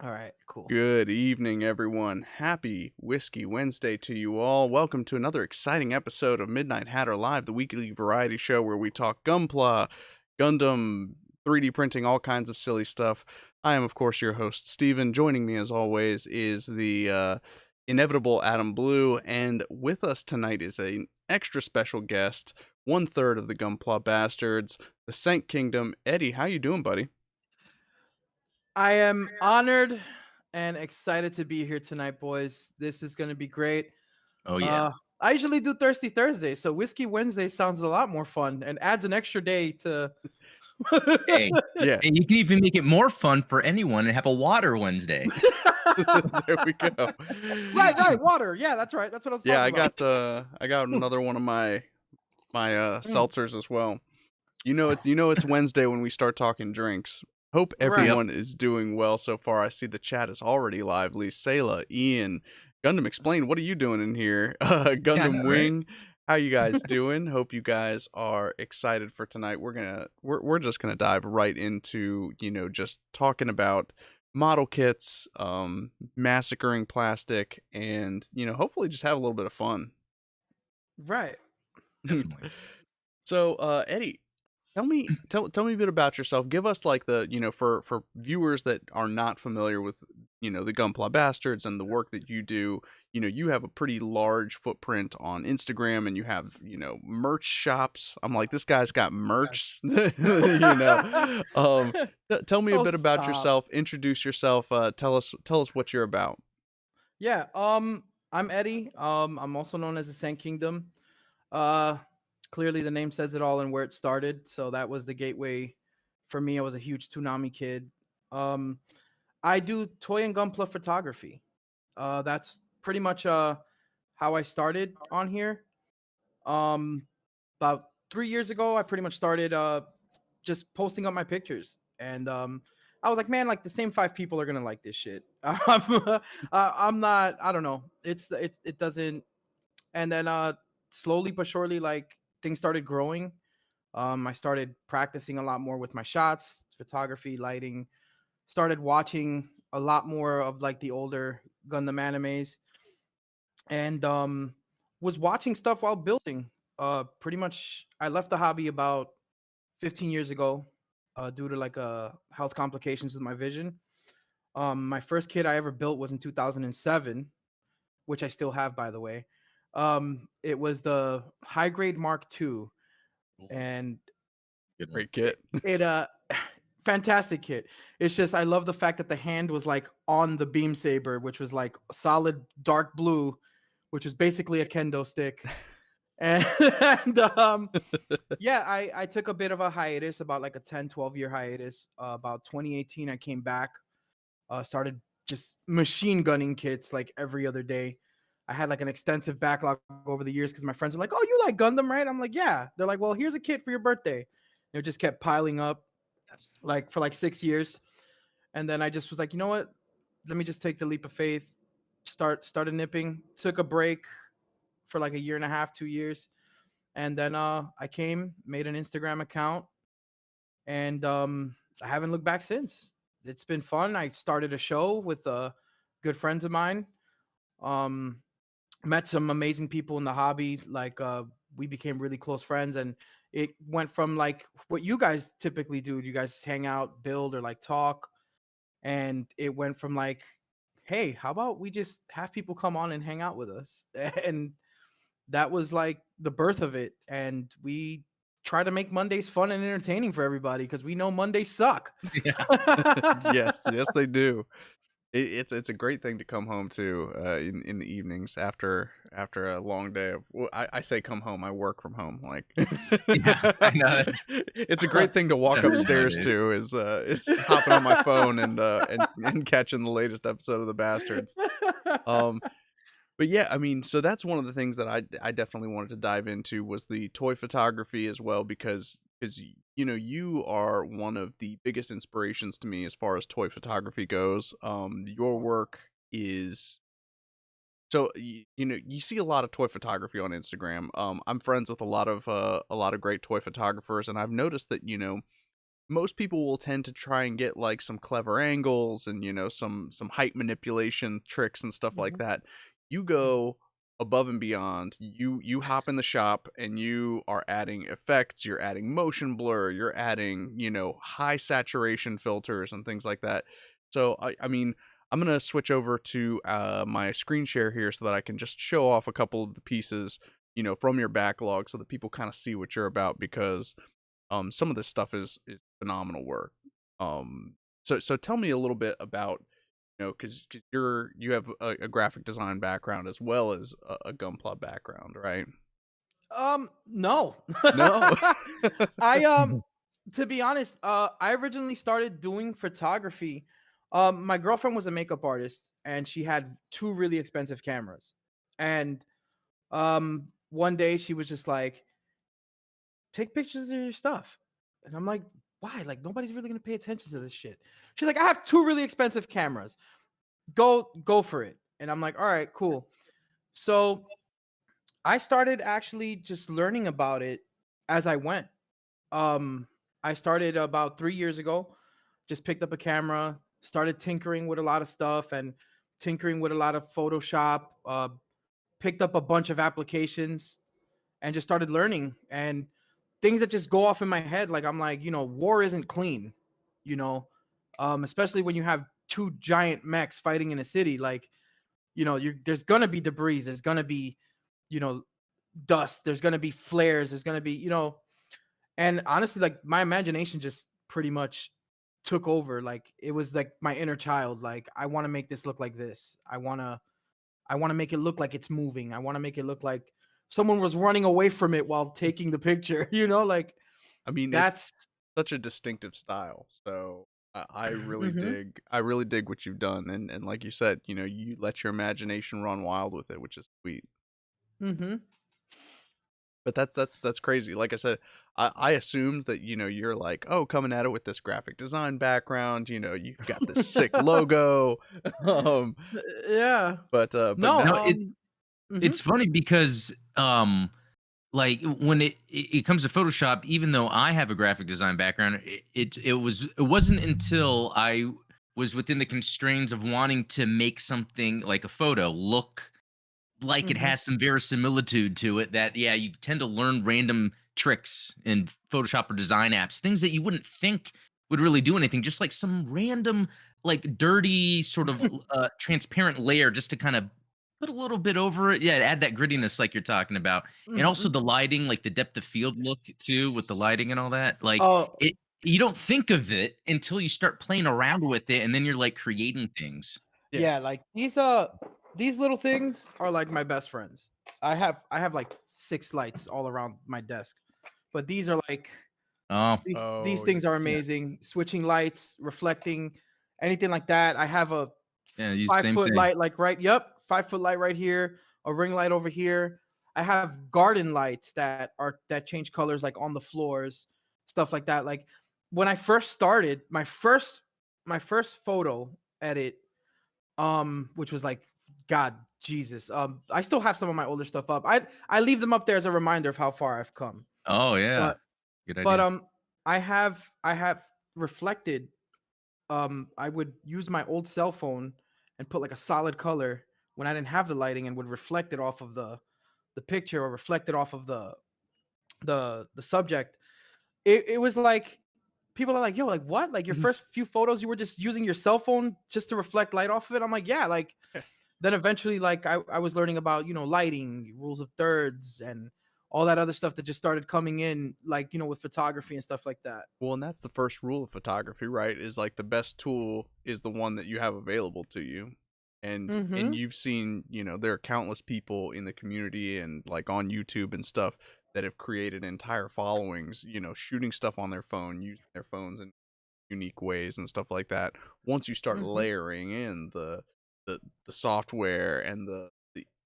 All right, cool. Good evening, everyone. Happy Whiskey Wednesday to you all. Welcome to another exciting episode of Midnight Hatter Live, the weekly variety show where we talk Gunpla, Gundam, 3D printing, all kinds of silly stuff. I am, of course, your host, Steven. Joining me, as always, is the inevitable Adam Blue. And with us tonight is an extra special guest, one third of the Gunpla Bastards, the Sank Kingdom. Eddie, how you doing, buddy? I am honored and excited to be here tonight, boys. This is going to be great. Oh yeah. Uh, I usually do Thirsty Thursday, so Whiskey Wednesday sounds a lot more fun and adds an extra day to. Hey, Yeah. and you can even make it more fun for anyone and have a water Wednesday. There we go. Right, water. Yeah, that's right. That's what I was Yeah, talking about. I got another one of my Mm, seltzers as well. It's Wednesday when we start talking drinks. Hope right. Yep. everyone is doing well so far. I see the chat is already lively. Sayla, Ian, Gundam Explain, what are you doing in here? Yeah, I Gundam know, right? Wing, how you guys doing? Hope you guys are excited for tonight. We're just gonna dive right into, just talking about model kits, massacring plastic, and hopefully just have a little bit of fun. Right. Definitely. So, Eddie, tell me a bit about yourself. Give us like for viewers that are not familiar with the Gunpla Bastards and the work that you do. You have a pretty large footprint on Instagram, and you have merch shops. I'm like, this guy's got merch. Tell me a Oh, bit about stop. yourself. Introduce yourself. Tell us what you're about. Yeah. I'm Eddie. I'm also known as the Sand Kingdom. Uh, Clearly the name says it all and where it started. So that was the gateway for me. I was a huge Toonami kid. Um, I do toy and gunpla photography. That's pretty much how I started on here. Um, about 3 years ago, I pretty much started just posting up my pictures, and I was like, man, like the same five people are gonna like this shit. I'm not. I don't know. It doesn't. And then slowly but surely, like things started growing. I started practicing a lot more with my shots, photography, lighting. Started watching a lot more of like the older Gundam animes, and was watching stuff while building. Pretty much, I left the hobby about 15 years ago due to like health complications with my vision. My first kit I ever built was in 2007, which I still have, by the way. It was the high grade Mark II, Ooh, and good one. Great kit. it fantastic kit. It's just I love the fact that the hand was like on the beam saber, which was like solid dark blue, which is basically a kendo stick. And, and yeah, I took a bit of a hiatus, about like a 10-12 year hiatus. About 2018 I came back, started just machine gunning kits like every other day. I had like an extensive backlog over the years because my friends are like, "Oh, you like Gundam, right?" I'm like, "Yeah." They're like, "Well, here's a kit for your birthday." It just kept piling up like for like 6 years, and then I just was like, you know what? Let me just take the leap of faith. Started nipping. Took a break for like a year and a half, 2 years, and then I came, made an Instagram account, and I haven't looked back since. It's been fun. I started a show with good friends of mine. Um, Met some amazing people in the hobby. Like we became really close friends, and it went from like what you guys typically do. You guys hang out, build, or like talk, and it went from like, hey, how about we just have people come on and hang out with us? And that was like the birth of it. And we try to make Mondays fun and entertaining for everybody because we know Mondays suck. Yeah. Yes, yes, they do. It's a great thing to come home to in the evenings after a long day of. Well, I say come home. I work from home. Like Yeah. I know. That's it's a great thing to walk everyone upstairs nowadays. to. Is hopping on my phone and catching the latest episode of the Bastards. Um, but yeah, I mean, so that's one of the things that I definitely wanted to dive into was the toy photography as well because you are one of the biggest inspirations to me as far as toy photography goes. Your work is so you see a lot of toy photography on Instagram. I'm friends with a lot of great toy photographers, and I've noticed that most people will tend to try and get like some clever angles and some height manipulation tricks and stuff like Mhm. that. You go above and beyond. You hop in the shop and you are adding effects, you're adding motion blur, you're adding, high saturation filters and things like that. So I mean, I'm gonna switch over to my screen share here so that I can just show off a couple of the pieces, from your backlog so that people kind of see what you're about because some of this stuff is phenomenal work. So tell me a little bit about, because you have a graphic design background as well as a Gunpla background, right? No. No. I to be honest, I originally started doing photography. My girlfriend was a makeup artist and she had two really expensive cameras. And one day she was just like, take pictures of your stuff. And I'm like, why? Like nobody's really gonna pay attention to this shit. She's like, I have two really expensive cameras. Go for it. And I'm like, all right, cool. So I started actually just learning about it as I went. Um, I started about 3 years ago. Just picked up a camera, started tinkering with a lot of stuff and tinkering with a lot of Photoshop. Picked up a bunch of applications and just started learning and things that just go off in my head. Like I'm like, war isn't clean, you know, especially when you have two giant mechs fighting in a city. Like, there's gonna be debris, there's gonna be, you know, dust, there's gonna be flares, there's gonna be, and honestly, like my imagination just pretty much took over. Like it was like my inner child. Like I want to make this look like this. I want to make it look like it's moving. I want to make it look like someone was running away from it while taking the picture, like I mean, it's that's such a distinctive style. So I really mhm. dig what you've done, and like you said, you let your imagination run wild with it, which is sweet. Mhm. But that's crazy. Like I said, I assumed that you're like, oh, coming at it with this graphic design background. You've got this sick logo. um, Yeah. but No, No, no. mhm. it's funny because like when it comes to Photoshop, even though I have a graphic design background, it wasn't until I was within the constraints of wanting to make something like a photo look like it Mhm. has some verisimilitude to it that yeah, you tend to learn random tricks in Photoshop or design apps, things that you wouldn't think would really do anything, just like some random like dirty sort of transparent layer just to kind of put a little bit over it. Yeah, add that grittiness like you're talking about. And also Mhm. the lighting, like the depth of field look too with the lighting and all that. Like Oh, it you don't think of it until you start playing around with it and then you're like creating things. Yeah. yeah, like these little things are like my best friends. I have like 6 lights all around my desk. But these are like Oh, these Oh things are yeah. amazing. Switching lights, reflecting, anything like that. I have a Yeah, use the five same foot thing. light, like right. Yep, 5 foot light right here. A ring light over here. I have garden lights that change colors, like on the floors, stuff like that. Like when I first started, my first photo edit, which was like, God, Jesus. I still have some of my older stuff up. I leave them up there as a reminder of how far I've come. Oh, yeah. But Good but idea. I have reflected. I would use my old cell phone and put like a solid color when I didn't have the lighting and would reflect it off of the picture or reflect it off of the subject. It was like people are like, yo, like what? Like your first few photos, you were just using your cell phone just to reflect light off of it. I'm like, yeah, like then eventually like I was learning about lighting, rules of thirds, and all that other stuff that just started coming in, like with photography and stuff like that. Well, and that's the first rule of photography, right? Is like the best tool is the one that you have available to you. And Mm-hmm. you've seen, there are countless people in the community and like on YouTube and stuff that have created entire followings, shooting stuff on their phone, using their phones in unique ways and stuff like that. Once you start Mm-hmm. layering in the the software and the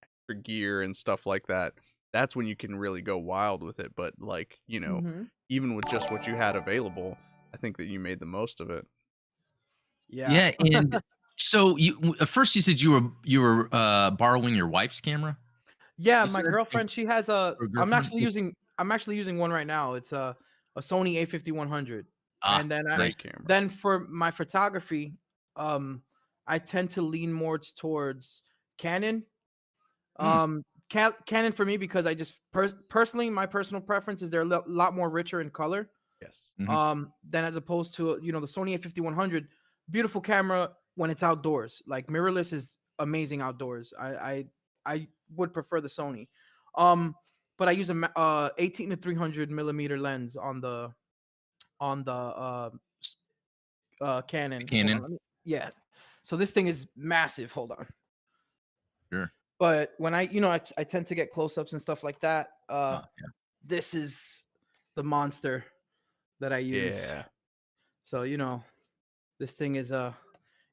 extra gear and stuff like that, that's when you can really go wild with it. But like, Mm-hmm. even with just what you had available, I think that you made the most of it. Yeah. Yeah, and so at first you said you were borrowing your wife's camera? Yeah, You my said? girlfriend, she has a Or I'm girlfriend? actually using one right now. It's a Sony A5100. Ah, And then nice. Great camera. then for my photography, um, I tend to lean more towards Canon. Hmm. Canon for me because I just personally my personal preference is they're a lot more richer in color. Yes. Mhm. Than as opposed to the Sony A5100, beautiful camera when it's outdoors. Like mirrorless is amazing outdoors. I would prefer the Sony. But I use a 18 to 300 millimeter lens on the Canon. Hold on, Canon. yeah. So this thing is massive. Hold on. Sure. But when I tend to get close-ups and stuff like that. Yeah. This is the monster that I use. Yeah. So this thing is That's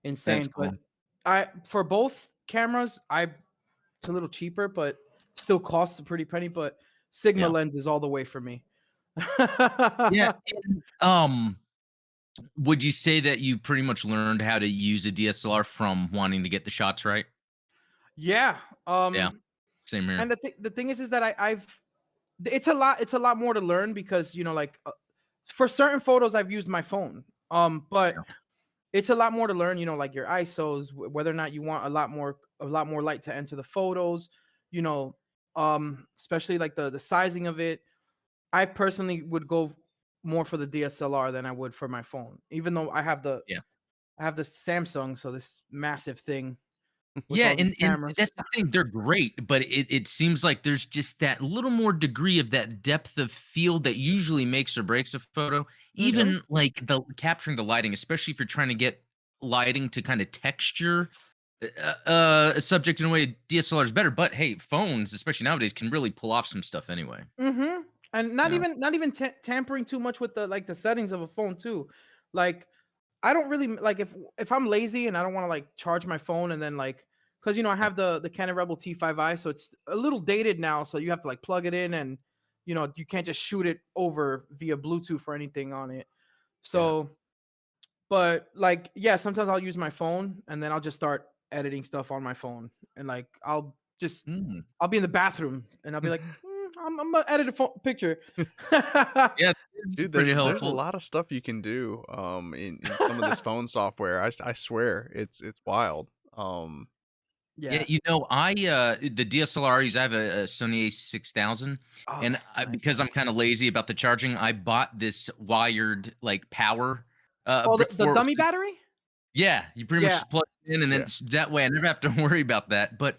insane. But cool. I for both cameras, it's a little cheaper, but still costs a pretty penny. But Sigma Yeah. lens is all the way for me. Yeah. And, would you say that you pretty much learned how to use a DSLR from wanting to get the shots right? Yeah. Yeah. Same here. And the thing is that I've it's a lot more to learn because like for certain photos I've used my phone. But Yeah. it's a lot more to learn, like your ISOs, whether or not you want a lot more light to enter the photos, you know, especially like the sizing of it. I personally would go more for the DSLR than I would for my phone, even though Yeah. I have the Samsung, so this massive thing with Yeah, all these and cameras. that's the thing, they're great, but it seems like there's just that little more degree of that depth of field that usually makes or breaks a photo. Hmm. Even, like, the capturing the lighting, especially if you're trying to get lighting to kinda texture, a subject in a way, DSLR is better, but, hey, phones, especially nowadays, can really pull off some stuff anyway, Hmm. And you know? not even tampering too much with the settings of a phone too. Like I don't really like if I'm lazy and I don't want to like charge my phone and then like because I Yeah, have the Canon Rebel T5i, so it's a little dated now, so you have to like plug it in and you can't just shoot it over via Bluetooth or anything on it. Yeah. So, but like yeah, sometimes I'll use my phone and then I'll just start editing stuff on my phone and like mm. I'll be in the bathroom and I'll be like, I'm gonna edit a picture. Yeah, it's Dude, pretty there's a helpful. lot of stuff you can do in some of this phone software. I swear it's wild. Yeah, Yeah. the DSLR I use, I have a Sony A6000, Oh, and nice. because I'm kinda lazy about the charging, I bought this wired, like, power, Oh, brick the for dummy battery? yeah, you pretty much Yeah. just plug it in, and then Yeah. that way I never have to worry about that. But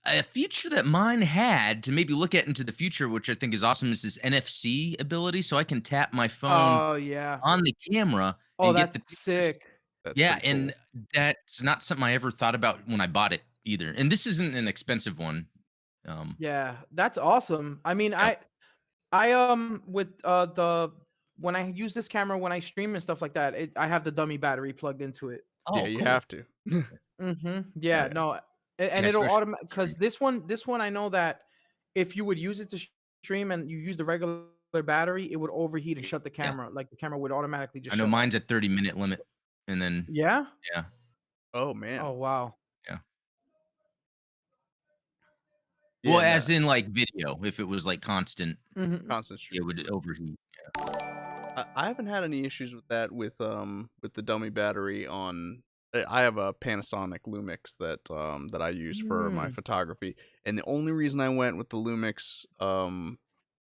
a feature that mine had to maybe look at into the future, which I think is awesome, is this NFC ability, so I can tap my phone Oh, yeah. on the camera Oh, and get that's the pictures. sick. That's Yeah, pretty and cool. that's not something I ever thought about when I bought it either, and this isn't an expensive one. Um, Yeah, that's awesome. I mean, yeah. I with the when I use this camera when I stream and stuff like that, I have the dummy battery plugged into it. Yeah, Oh, you cool. have to. Yeah, Yeah. no, and Yeah, it'll especially automatic because stream. this one I know that if you would use it to stream and you use the regular battery, it would overheat and shut the Yeah. camera. Like the camera would automatically I just know shut off. mine's a 30-minute limit, and then Yeah? yeah, Oh Oh, man. wow. yeah. Well, Yeah, no. as in, like, video, if it was, like, constant, Mhm. Constant it stream. would overheat. I haven't had any issues with that with the dummy battery on. I have a Panasonic Lumix that I use for my Mm. photography, and the only reason I went with the Lumix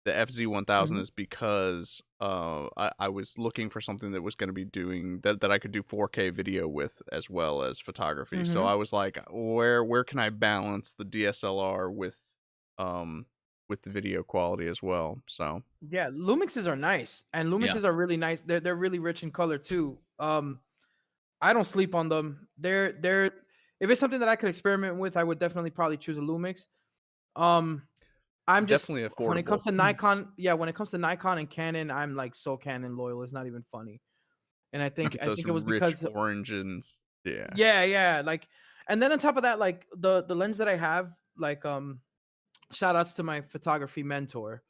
the FZ1000 Mhm. is because I was looking for something that was going to be doing that I could do 4K video with as well as photography. So Mhm. I was like, where can I balance the DSLR um with the video quality as well? So Yeah, Lumixes are nice, and Yeah. Lumixes are really nice. They're really rich in color too. I don't sleep on them. They're if it's something that I could experiment with, I would definitely probably choose a Lumix. Um, I'm just definitely when it affordable. comes to Nikon, yeah, when it comes to Nikon and Canon, I'm like so Canon loyal. It's not even funny. And I think Get I those think it was rich because orange and yeah. yeah, like and then on top of that, like the lens that I have, like shout outs to my photography mentor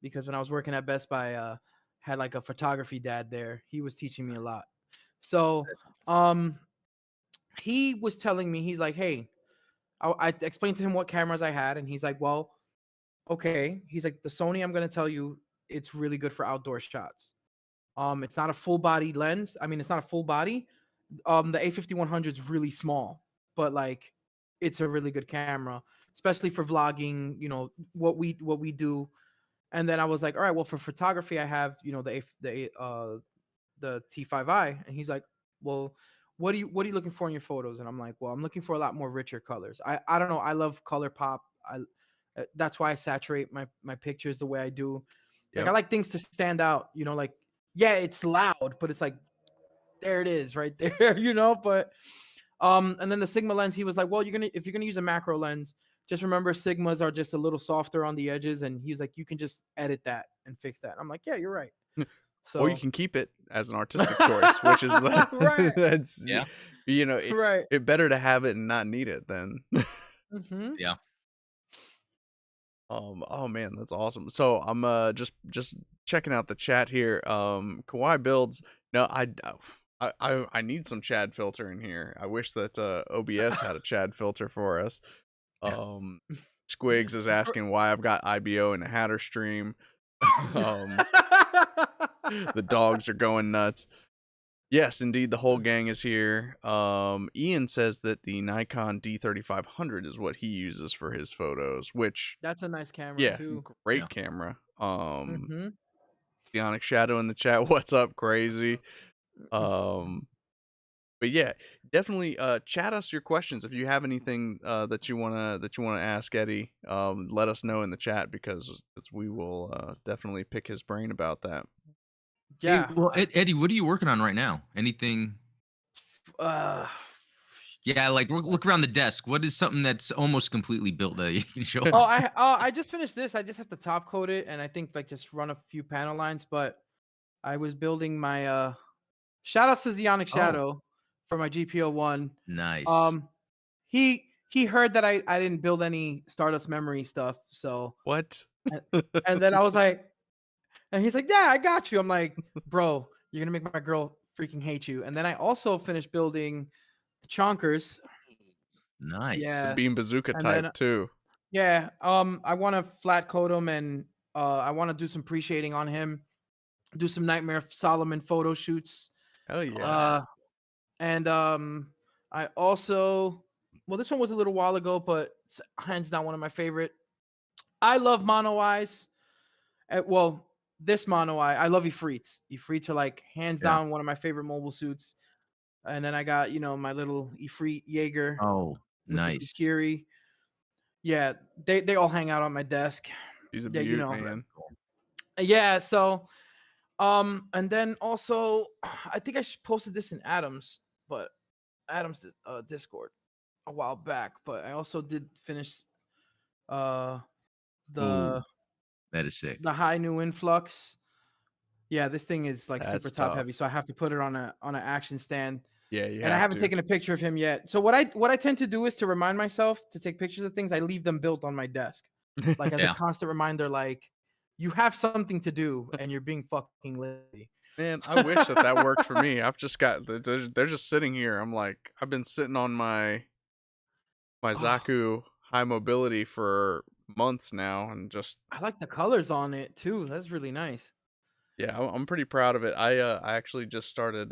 because when I was working at Best Buy, had like a photography dad there. He was teaching me a lot. So um he was telling me, he's like, hey, I explained to him what cameras I had, and he's like, well, okay. He's like, the Sony, I'm gonna tell you, it's really good for outdoor shots. It's not a full body lens. I mean, it's not a full body. The A5100 is really small, but like it's a really good camera, especially for vlogging. You know what we do. And then I was like, all right, well, for photography, I have the T5i, and he's like, well, what are you looking for in your photos? And I'm like, well, I'm looking for a lot more richer colors. I don't know, I love color pop. That's why I saturate my pictures the way I do. Like I Yep. like things to stand out, like yeah, it's loud, but it's like there it is right there, but and then the Sigma lens, he was like, well, if you're gonna use a macro lens, just remember Sigmas are just a little softer on the edges, and he was like, you can just edit that and fix that. I'm like, yeah, you're right. Or you So can keep it as an artistic choice, which is right, that's Yeah. it, right. it better to have it and not need it than Hmm. Yeah. oh man, that's awesome. So I'm just checking out the chat here. Kawaii builds. No, I need some Chad filter in here. I wish that OBS had a Chad filter for us. Squigs is asking why I've got IBO in a Hatter stream. um the dogs are going nuts. Yes, indeed, the whole gang is here. Ian says that the Nikon D3500 is what he uses for his photos, which That's a nice camera yeah, too. great Yeah. camera. Hmm. Bionic Shadow in the chat, what's up, crazy? Um, but yeah, definitely chat us your questions if you have anything that you wanna ask Eddie. Let us know in the chat because we will definitely pick his brain about that. Hey, Yeah. well, Eddie, what are you working on right now? Anything? Uh, Yeah, like look around the desk. What is something that's almost completely built that you can show oh, off? I just finished this. I just have to top coat it, and I think like just run a few panel lines. But I was building my shout outs to Zionic Oh, Shadow for my GPO1. nice. Um, he heard that I didn't build any Stardust Memory stuff, so What? and, and then I was like, and he's like, yeah, I got you. I'm like, bro, you're gonna make my girl freaking hate you. And then I also finished building the Chonkers. Nice. The Yeah, beam bazooka and then type too. yeah, I want to flat coat him, and I want to do some pre shading on him, do some Nightmare Solomon photo shoots. Hell yeah. Uh, and I also, well, this one was a little while ago, but it's hands down one of my favorite. I love mono eyes. Well, this mono eye, I love Ifrits. Ifrits are like hands Yeah. down one of my favorite mobile suits. And then I got my little Ifrit Jaeger Oh, with the nice. Kiri. Yeah, they all hang out on my desk. He's a Yeah, beaut, That's man. cool. yeah. So and then also I think I posted this in Adams, but Adams Discord a while back. But I also did finish uh Ooh, the that is sick. the high new influx. Yeah, this thing is like super That's top tough. heavy, so I have to put it on an action stand. Yeah, you And I have haven't to. taken a picture of him yet. So what I tend to do is to remind myself to take pictures of things. I leave them built on my desk, like as a Yeah. constant reminder. Like you have something to do, and you're being fucking lazy. Man, I wish that worked for me. I've just got they're just sitting here. I'm like, I've been sitting on my Oh, Zaku high mobility for months now, and just I like the colors on it too. That's really nice. yeah, I'm pretty proud of it. I actually just started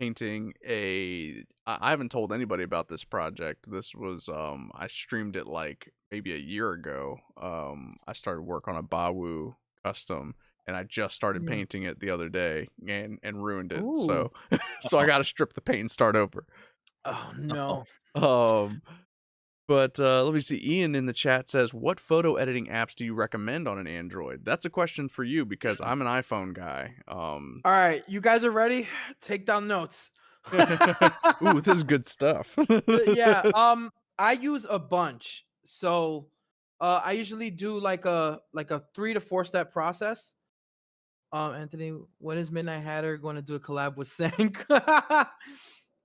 painting I haven't told anybody about this project. This was I streamed it like maybe a year ago. I started work on a Bawu custom and I just started Mm. painting it the other day and ruined it. Ooh. So so I got to strip the paint and start over. Oh Oh, no. Um but let me see. Ian in the chat says, "What photo editing apps do you recommend on an Android?" That's a question for you because I'm an iPhone guy. All right, you guys are ready? Take down notes. Ooh, this is good stuff. Yeah, I use a bunch. So I usually do like a 3 to 4 step process. Anthony, when is Midnight Hatter going to do a collab with Sank?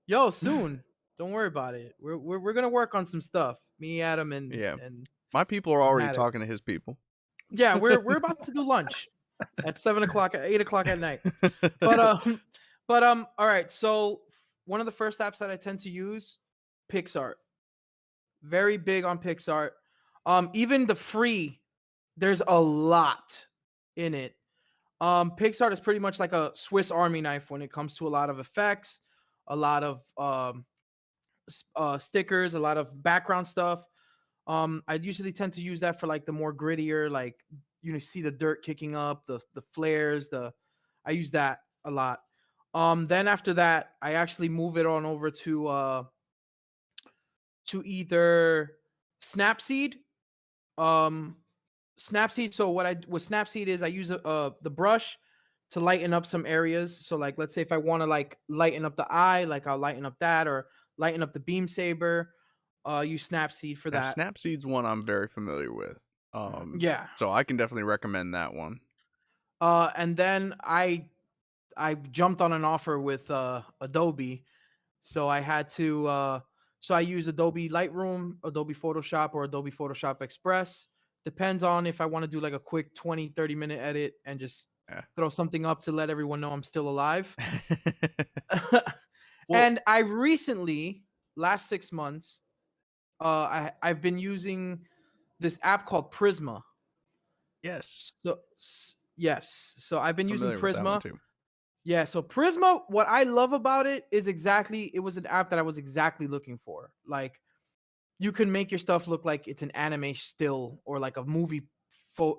Yo, soon. Don't worry about it. We're gonna work on some stuff. Me, Adam, and Yeah, and my people are and already Hatter. talking to his people. Yeah, we're about to do lunch at 7 o'clock, at 8 o'clock at night. But all right. So one of the first apps that I tend to use, PixArt. Very big on PixArt. Even the free, there's a lot in it. PixArt is pretty much like a Swiss Army knife when it comes to a lot of effects, a lot of stickers, a lot of background stuff. I usually tend to use that for like the more grittier, like see the dirt kicking up, the flares, I use that a lot. Then after that, I actually move it on over to either Snapseed. Um, Snapseed. So what Snapseed is, I use the brush to lighten up some areas. So like, let's say if I want to like lighten up the eye, like I'll lighten up that, or lighten up the beam saber. Use Snapseed for Now, that. Snapseed's one I'm very familiar with. Yeah. So I can definitely recommend that one. And then I jumped on an offer with Adobe, so I had to so I use Adobe Lightroom, Adobe Photoshop, or Adobe Photoshop Express. Depends on if I want to do like a quick 20-30 minute edit and just Yeah. throw something up to let everyone know I'm still alive. Well, And I recently, last 6 months, I've been using this app called Prisma. yes, Yes, so I've been using familiar with that one Prisma. too. Yeah, so Prisma, what I love about it is it was an app that I was exactly looking for. Like, you can make your stuff look like it's an anime still, or like a movie,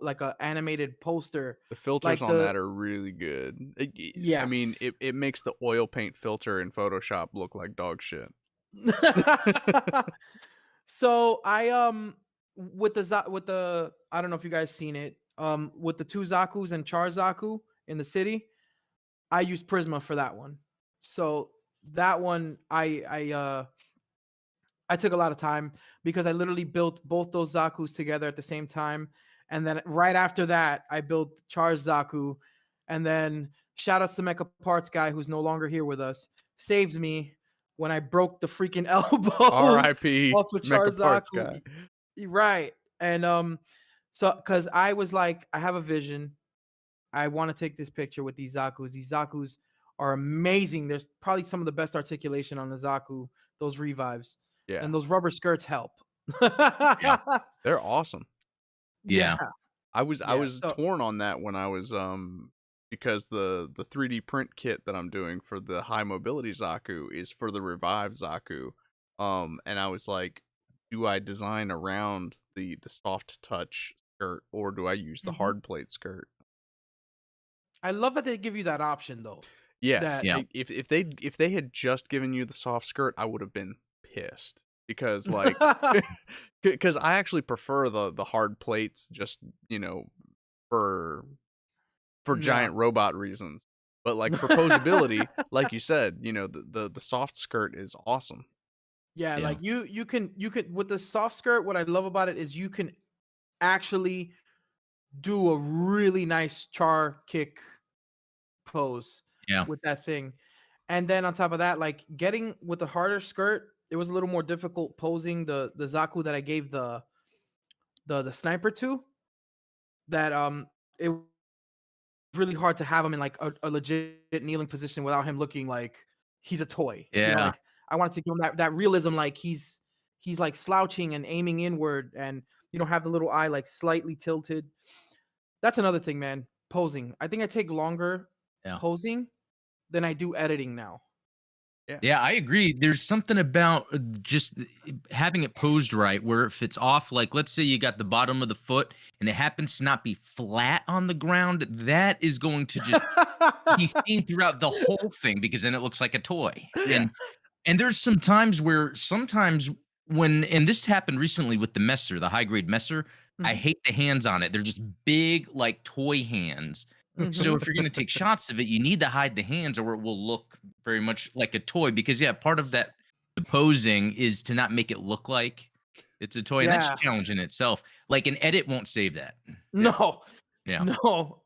like a animated poster. The filters Like on that are really good. I mean, yes. it makes the oil paint filter in Photoshop look like dog shit. So I with the I don't know if you guys seen it, with the two Zakus and Char Zaku in the city, I use Prisma for that one. So that one I took a lot of time because I literally built both those Zakus together at the same time. And then right after that, I built Char's Zaku. And then shout out to Mecha Parts guy who's no longer here with us, saved me when I broke the freaking elbow R.I.P. off of Char Mecha Parts Zaku. guy. Right. And so because I was like, I have a vision. I want to take this picture with these Zakus. These Zakus are amazing. There's probably some of the best articulation on the Zaku, those revives. Yeah, And those rubber skirts help. Yeah. they're awesome. Yeah. I was Yeah. So torn on that when I was because the 3D print kit that I'm doing for the high mobility Zaku is for the Revive Zaku. And I was like, do I design around the soft touch skirt, or do I use the hard plate skirt? I love that they give you that option though. Yes. Yeah. If they had just given you the soft skirt, I would have been pissed because like because I actually prefer the hard plates just, for Yeah. giant robot reasons. But like for posability, like you said, the soft skirt is awesome. Yeah, Yeah. like you can with the soft skirt, what I love about it is you can actually do a really nice char kick pose Yeah. with that thing. And then on top of that, like getting with the harder skirt, it was a little more difficult posing the Zaku that I gave the sniper to. That it was really hard to have him in like a legit kneeling position without him looking like he's a toy. Yeah. Like I wanted to give him that realism, like he's like slouching and aiming inward, and have the little eye like slightly tilted. That's another thing, man. Posing. I think I take longer Yeah. posing than I do editing now. Yeah, I agree. There's something about just having it posed right where if it's off, like let's say you got the bottom of the foot and it happens to not be flat on the ground, that is going to just be seen throughout the whole thing because then it looks like a toy. Yeah. And there's some times where sometimes and this happened recently with the Messer, the high grade Messer, I Mhm, hate the hands on it. They're just big, like toy hands. So mhm. if you're going to take shots of it, you need to hide the hands or it will look very much like a toy because yeah, part of that the posing is to not make it look like it's a toy and that's a Yeah. challenge in itself. Like an edit won't save that. No. Yeah. No.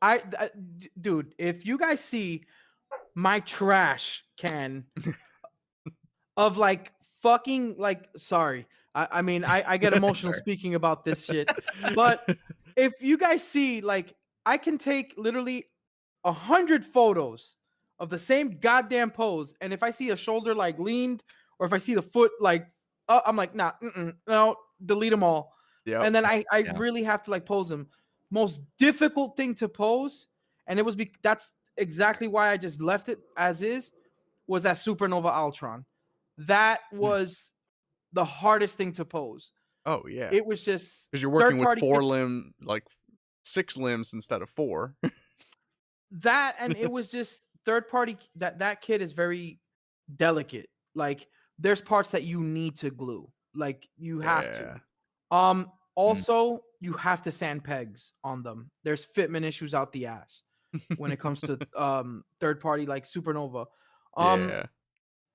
Dude, if you guys see my trash can of like fucking like sorry. I mean I get emotional Sorry. speaking about this shit. But if you guys see, like, I can take literally 100 photos of the same goddamn pose, and if I see a shoulder like leaned, or if I see the foot like I'm like, nah, no, delete them all. Yep. And then I Yeah. really have to like pose them. Most difficult thing to pose, and it was that's exactly why I just left it as is. Was that Supernova Ultron? That was the hardest thing to pose. Oh yeah, It was just because you're working with third-party kits. like 6 limbs instead of 4. That, and it was just third-party. That kit is very delicate. Like there's parts that you need to glue. Like you have to. Also, you have to sand pegs on them. There's fitment issues out the ass when it comes to third party like Supernova. Yeah.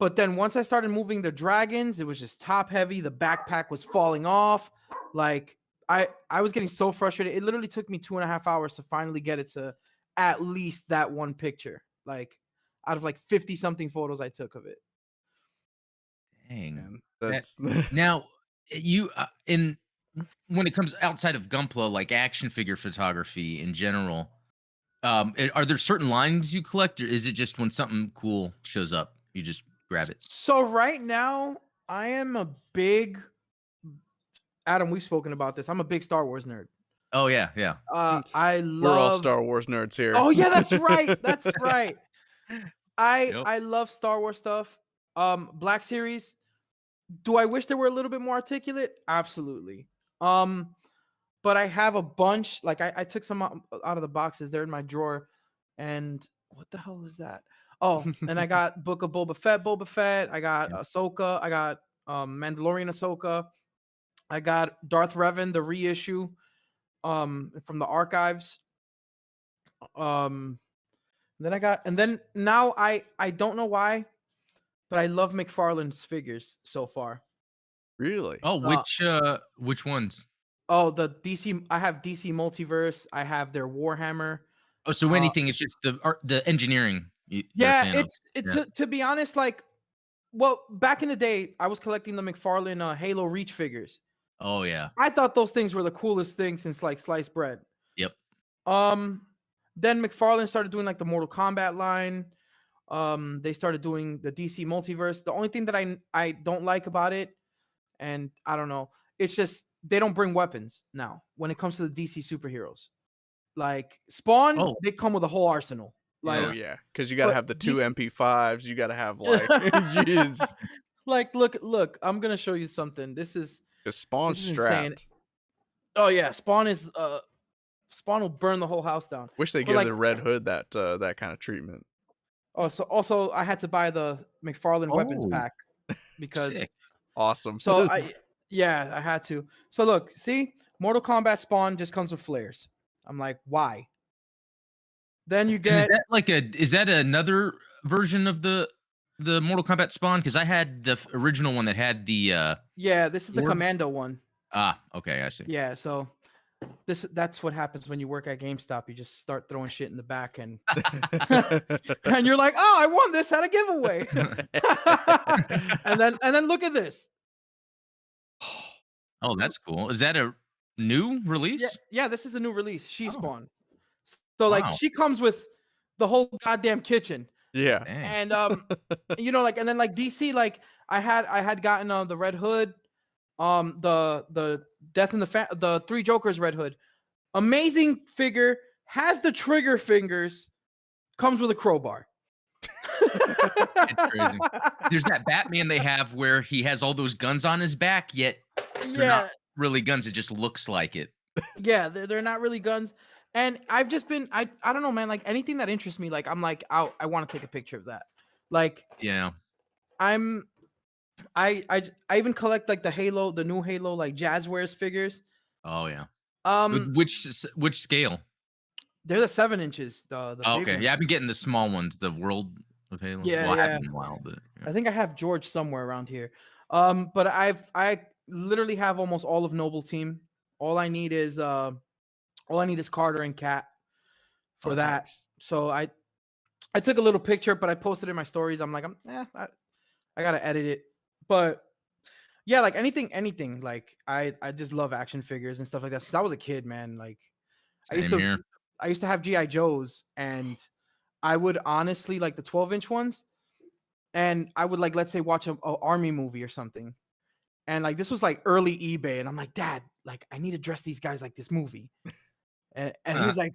But then once I started moving the dragons, it was just top heavy. The backpack was falling off. Like I was getting so frustrated. It literally took me 2.5 hours to finally get it to at least that one picture. Like out of like 50 something photos I took of it. Dang. Man, that's Now, you in when it comes outside of Gunpla, like action figure photography in general, are there certain lines you collect, or is it just when something cool shows up, you just grab it? So right now, I am a big Adam. We've spoken about this. I'm a big Star Wars nerd. Oh yeah, yeah. I love. we're all Star Wars nerds here. Oh yeah, that's right. That's right. Yep. I love Star Wars stuff. Black Series. Do I wish they were a little bit more articulate? Absolutely. But I have a bunch. Like I took some out of the boxes. They're in my drawer. And what the hell is that? Oh, and I got Book of Boba Fett. I got Yeah. Ahsoka. I got Mandalorian Ahsoka. I got Darth Revan, the reissue from the archives. Then now I don't know why, but I love McFarlane's figures so far. Really? Oh, which ones? Oh, the DC. I have DC Multiverse. I have their Warhammer. Oh, so anything? It's just the art, the engineering. You're a Yeah, fan of. it's Yeah. to be honest, like, well, back in the day, I was collecting the McFarlane Halo Reach figures. Oh yeah. I thought those things were the coolest thing since like sliced bread. Yep. Then McFarlane started doing like the Mortal Kombat line. They started doing the DC Multiverse. The only thing that I don't like about it, and I don't know, it's just they don't bring weapons now when it comes to the DC superheroes. Like Spawn, Oh. they come with a whole arsenal. Like, Oh yeah, because you got to but have the 2 these- MP5s. You got to have like, jeez, like look, I'm gonna show you something. This is Spawn's this is strapped. insane. Oh yeah, Spawn will burn the whole house down. Wish they But, give like- the Red Hood that kind of treatment. Oh, so also I had to buy the McFarlane weapons Oh. pack because Sick. Awesome. so I had to. So look, see, Mortal Kombat Spawn just comes with flares. I'm like, why? Then you And is get that another version of the Mortal Kombat Spawn? Because I had the original one that had the yeah, this is the Or- Commando one. okay, I see. Yeah, so that's what happens when you work at GameStop. You just start throwing shit in the back and and you're like, oh, I won this at a giveaway. and then look at this. Oh, that's cool. Is that a new release? Yeah, this is a new release. She Oh. Spawn. So like Wow. she comes with the whole goddamn kitchen. Yeah. Dang. And you know, like, and then like DC, like I had gotten the Red Hood, the Death in the Three Jokers Red Hood. Amazing figure, has the trigger fingers, comes with a crowbar. It's crazy. There's that Batman they have where he has all those guns on his back, yet they're Yeah, not really guns. It just looks like it. yeah, they're not really guns. And I've just been I don't know, man, like anything that interests me, like I'm like, I want to take a picture of that. Like Yeah. I even collect like the new Halo like Jazzwares figures. Oh yeah. Um Which scale? they're the 7 inches, the Oh, big okay. ones. Yeah, I've been getting the small ones, the World of Halo. Yeah, Well, I yeah. haven't in a while, but I think I have George somewhere around here. But I literally have almost all of Noble Team. All I need is Carter and Cat for Oh, that. nice. So I took a little picture, but I posted it in my stories. I'm like, I gotta edit it. But yeah, like anything. Like I just love action figures and stuff like that. Since I was a kid, man. Like same here. I used to have GI Joes, and I would honestly like the 12-inch ones, and I would like, let's say, watch a army movie or something, and like this was like early eBay, and I'm like, Dad, like I need to dress these guys like this movie, and he was like,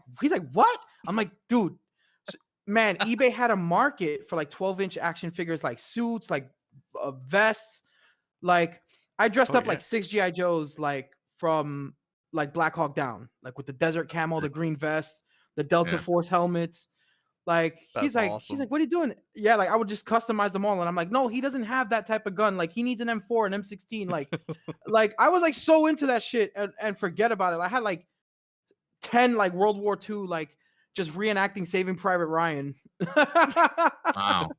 what? I'm like, dude, man, eBay had a market for like 12-inch action figures, like suits, like vests. Like I dressed Oh up yeah. like 6 GI Joes, like from like Black Hawk Down, like with the desert camo, the green vests, the Delta Yeah. Force helmets. Like he's That's like, awesome. what are you doing? Yeah, like I would just customize them all, and I'm like, no, he doesn't have that type of gun. Like he needs an M4, an M16. Like I was like so into that shit, and forget about it. I had like 10 like World War II, like just reenacting Saving Private Ryan. Wow.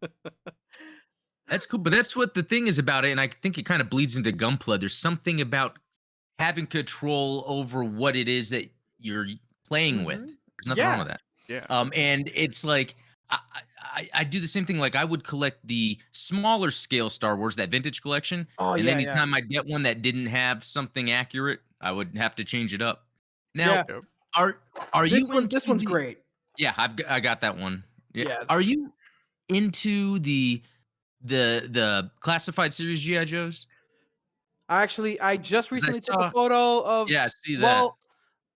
That's cool. But that's what the thing is about it. And I think it kind of bleeds into Gunpla. There's something about having control over what it is that you're playing with. Mhm. There's nothing wrong Yeah. with that. Yeah. And it's like I do the same thing. Like I would collect the smaller scale Star Wars, that vintage collection. Oh And yeah, yeah, anytime I get one that didn't have something accurate, I would have to change it up. Now, yeah. Yep. are This you one, into this one's the great. yeah, I got that one. Yeah. Yeah. Are you into the classified series GI Joes? I just 'Cause I recently took a saw photo of. yeah, I see that. Well,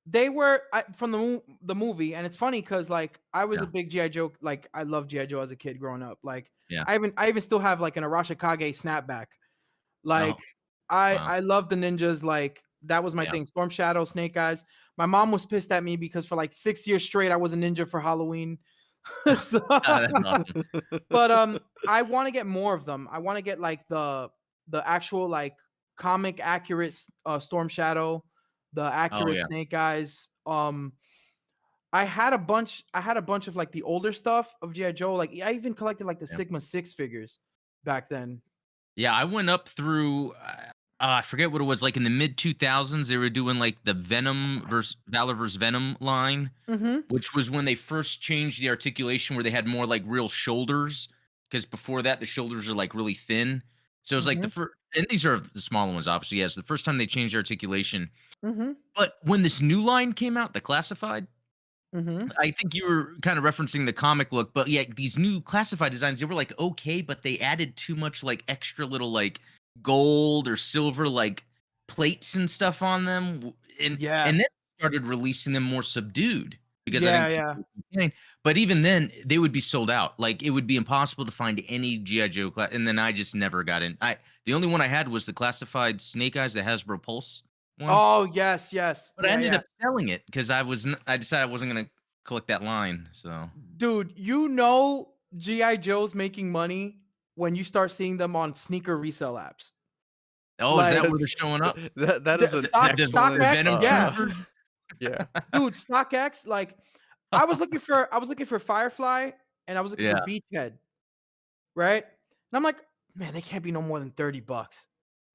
they were from the movie, and it's funny because like I was Yeah, a big GI Joe. Like I loved GI Joe as a kid growing up. Like yeah. I even still have like an Arashikage snapback. Oh, Like I wow. I love the ninjas. Like that was my Yeah. thing. Storm Shadow, Snake Eyes. My mom was pissed at me because for like 6 years straight I was a ninja for Halloween. So, That's awesome. but I want to get more of them. I want to get like the actual like comic accurate Storm Shadow, the Oh, accurate yeah. Snake Eyes. I had a bunch of like the older stuff of GI Joe. Like I even collected like the Yeah. Sigma 6 figures back then. Yeah, I went up through, I forget what it was, like, in the mid-2000s, they were doing, like, the Venom versus Valor vs. Venom line, Mhm. which was when they first changed the articulation where they had more, like, real shoulders. Because before that, the shoulders are, like, really thin. So it was like the Mhm. first, and these are the smaller ones, obviously, yes, the first time they changed the articulation. Mhm. But when this new line came out, the classified, Mhm. I think you were kind of referencing the comic look, but yeah, these new classified designs, they were like okay, but they added too much like extra little like gold or silver like plates and stuff on them. Yeah. And then started releasing them more subdued because I Yeah, think yeah. people would complain. But even then, they would be sold out. Like it would be impossible to find any GI Joe class. And then I just never got in. The only one I had was the classified Snake Eyes, the Hasbro Pulse one. Oh, yes, yes. But I Yeah, ended yeah. up selling it because I decided I wasn't gonna collect that line. So Dude, you know GI Joe's making money when you start seeing them on sneaker resale apps. oh, is Like that where they're That's showing up? that is an The excellent StockX, Venom yeah. Troopers? yeah. Dude, StockX, like I was looking for Firefly and I was looking for Yeah. Beachhead, right? And I'm like, man, they can't be no more than $30.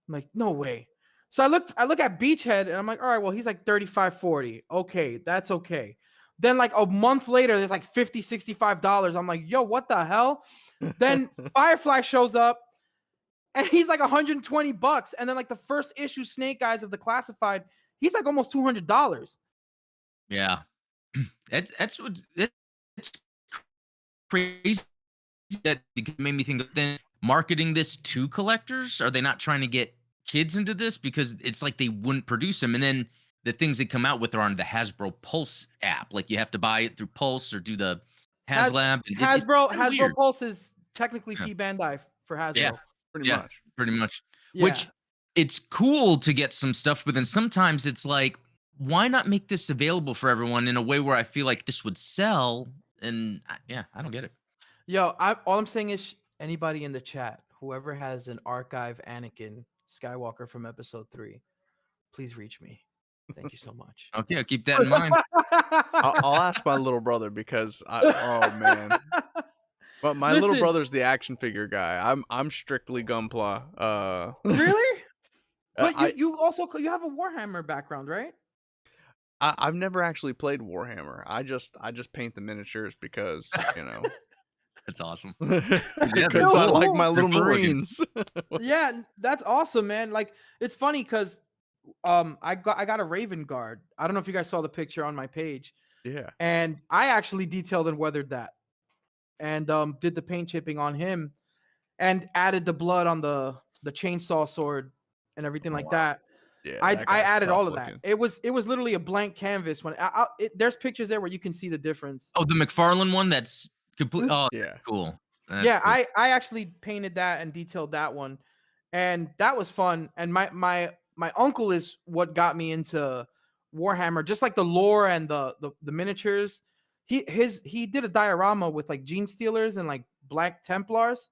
I'm like, no way. So I look at Beachhead and I'm like, all right, well, he's like 35, 40. Okay, that's okay. Then like a month later, there's like 50, $65. I'm like, yo, what the hell? Then Firefly shows up and he's like $120. And then like the first issue Snake Eyes of the classified, he's like almost $200. Yeah. That's what it's crazy that it made me think of then marketing this to collectors. Are they not trying to get kids into this? Because it's like they wouldn't produce them. And then the things they come out with are on the Hasbro Pulse app. Like you have to buy it through Pulse or do the Has HasLab. And it's Hasbro kind of Hasbro weird. Pulse is technically Yeah. P Bandai for Yeah. Hasbro. Pretty Yeah. much. Pretty much. Yeah. Which it's cool to get some stuff, but then sometimes it's like, why not make this available for everyone in a way where I feel like this would sell? And yeah, I don't get it. Yo, all I'm saying is anybody in the chat, whoever has an archive Anakin Skywalker from episode 3, please reach me. Thank you so much. Okay, I'll keep that in mind. I'll ask my little brother because oh man. But my little Listen, brother's the action figure guy. I'm strictly Gunpla. really? But I you have a Warhammer background, right? I've never actually played Warhammer. I just paint the miniatures because, you know, That's awesome. because they're I cool. like my They're little cool looking. Marines. Yeah, that's awesome, man. Like it's funny because I got a Raven Guard. I don't know if you guys saw the picture on my page, Yeah. and I actually detailed and weathered that, and did the paint chipping on him, and added the blood on the chainsaw sword and everything Oh, like wow. that. Yeah, I that I guy's added tough all of that. looking. It was literally a blank canvas. There's pictures there where you can see the difference. Oh, the McFarlane one. That's complete. Mhm. Oh, Yeah. cool. That's Yeah, cool. I actually painted that and detailed that one, and that was fun. And my uncle is what got me into Warhammer, just like the lore and the miniatures. He did a diorama with like Gene Stealers and like Black Templars,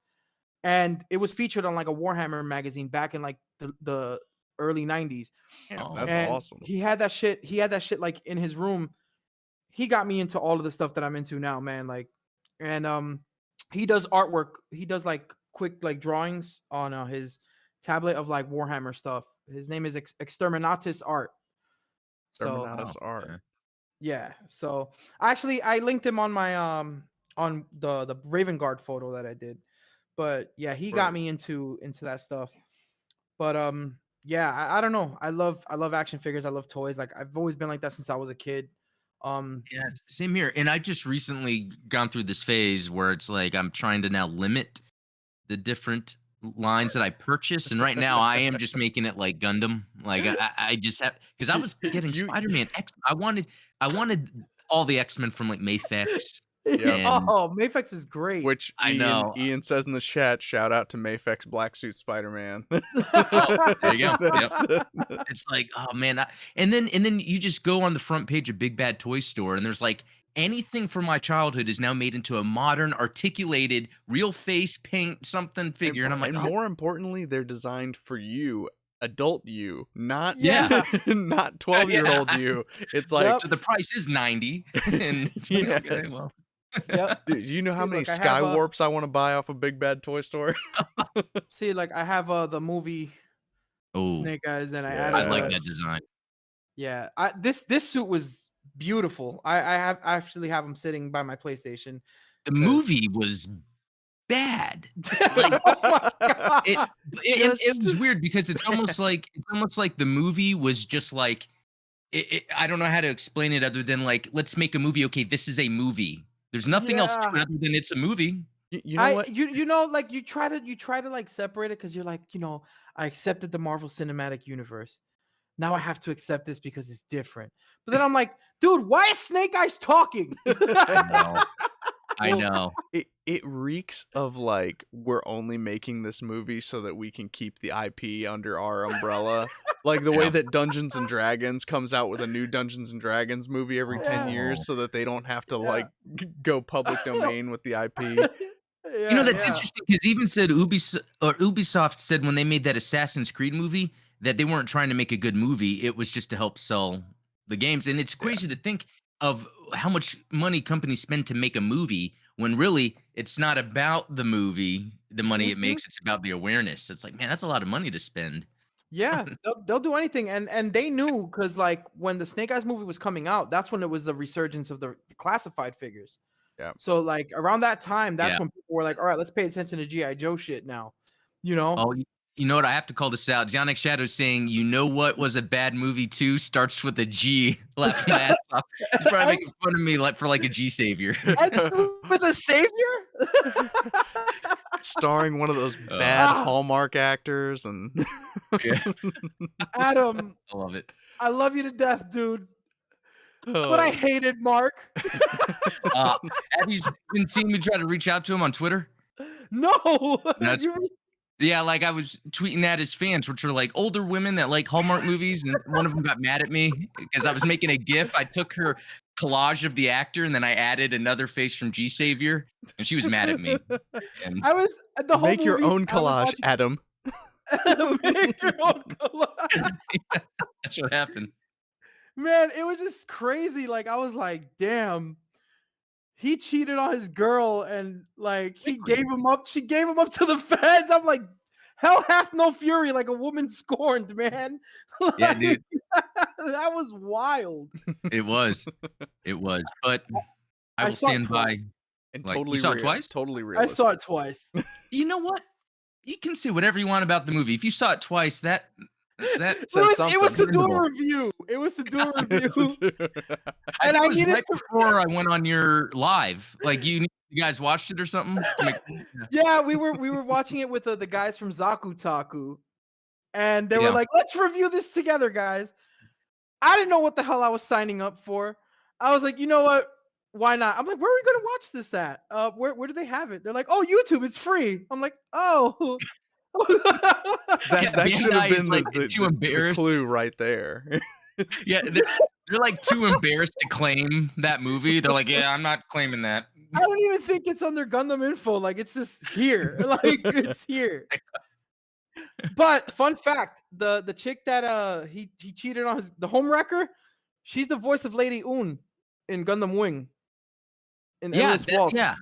and it was featured on like a Warhammer magazine back in like the early 90s. Damn, Oh, that's And awesome. he had that shit like in his room. He got me into all of the stuff that I'm into now, man. Like, and he does artwork. He does like quick like drawings on his tablet of like Warhammer stuff. His name is Exterminatus Art. So Terminatus oh, art. okay. yeah. So actually, I linked him on my on the Raven Guard photo that I did. But yeah, he got Right. me into that stuff. But yeah, I don't know. I love action figures. I love toys. Like I've always been like that since I was a kid. Yeah, same here. And I just recently gone through this phase where it's like I'm trying to now limit the different lines that I purchase. And right now I am just making it like Gundam. Like I just have because I was getting You- Spider-Man X. I wanted all the X-Men from like Mayfex. Yep. And Oh, Mafex is great. Which I Ian know. Ian says in the chat, shout out to Mayfex Black Suit Spider-Man. Oh, there you go. Yep. That's- It's like, oh man, and then you just go on the front page of Big Bad Toy Store, and there's like anything from my childhood is now made into a modern, articulated, real face paint something figure, and I'm like, and oh, more importantly, they're designed for you, adult you, not Yeah. not 12-year-old Yeah. you. It's like, so the price is 90, and it's like, okay, yes. well, Yep. Dude, you know how See, many look, I Sky have a- Warps I want to buy off a Big Bad Toy Store? See, like I have the movie oh, Snake Eyes, and I Yeah. I added like that the design. yeah. This suit was beautiful. I actually have him sitting by my PlayStation. The 'Cause- movie was bad. Like, oh my god! it was weird because it's almost like the movie was just like I don't know how to explain it other than like let's make a movie. Okay, this is a movie. There's nothing else to Yeah. it other than it's a movie. You know what? You know like you try to like separate it because you're like, I accepted the Marvel Cinematic Universe. Now I have to accept this because it's different. But then I'm like, dude, why is Snake Eyes talking? I Well, know. It reeks of like we're only making this movie so that we can keep the IP under our umbrella. Like the way Yeah. that Dungeons and Dragons comes out with a new Dungeons and Dragons movie every 10 Yeah. years so that they don't have to Yeah. like go public domain with the IP. You know that's interesting because even said Ubisoft said when they made that Assassin's Creed movie that they weren't trying to make a good movie. It was just to help sell the games, and it's crazy to think of how much money companies spend to make a movie when really it's not about the movie, the money it Mhm. makes. It's about the awareness. It's like, man, that's a lot of money to spend. Yeah, they'll do anything, and they knew because like when the Snake Eyes movie was coming out, that's when it was the resurgence of the classified figures. Yeah. So like around that time, that's Yeah. when people were like, all right, let's pay attention to GI Joe shit now. You know? Oh, you know what? I have to call this out. Jonic Shadow saying, you know what was a bad movie too? Starts with a G. Laughing my ass off. He's probably making fun of me like for like a G savior. With a savior? Starring one of those bad Ah. Hallmark actors and Yeah, Adam, I love it. I love you to death, dude. But I hated Mark. Have you been seeing me try to reach out to him on Twitter? No. That's Yeah, like I was tweeting at his fans, which are like older women that like Hallmark movies, and one of them got mad at me because I was making a GIF. I took her collage of the actor, and then I added another face from G Savior, and she was mad at me. And I was the whole make your movie, own I was collage, watching- Adam. Make your own collage. that's what happened. Man, it was just crazy. Like I was like, damn, he cheated on his girl, and like he gave him up. She gave him up to the feds. I'm like, hell hath no fury, like a woman scorned, man. Yeah, dude. That was wild. It was. But I I will saw it stand by. And Like, you totally saw it twice? Totally I realistic. saw it twice. You know what? You can say whatever you want about the movie. If you saw it twice, that It Says was, something. it was to do a Commendable. review. It was to do a review. I And think I it was needed right to- before I went on your live. Like you guys watched it or something? Yeah, we were watching it with the guys from Zaku Taku, and they were Yeah. like, "Let's review this together, guys." I didn't know what the hell I was signing up for. I was like, you know what? Why not? I'm like, where are we gonna watch this at? Where do they have it? They're like, oh, YouTube, it's free. I'm like, oh. Yeah, That should have Bandai is been like too the embarrassed. clue right there. Yeah, they're like too embarrassed to claim that movie. They're like, yeah, I'm not claiming that. I don't even think it's under Gundam info. Like, it's just here. Like, it's here. But fun fact: the chick that he cheated on the home wrecker, she's the voice of Lady Un in Gundam Wing. In Yeah, Endless Waltz. yeah,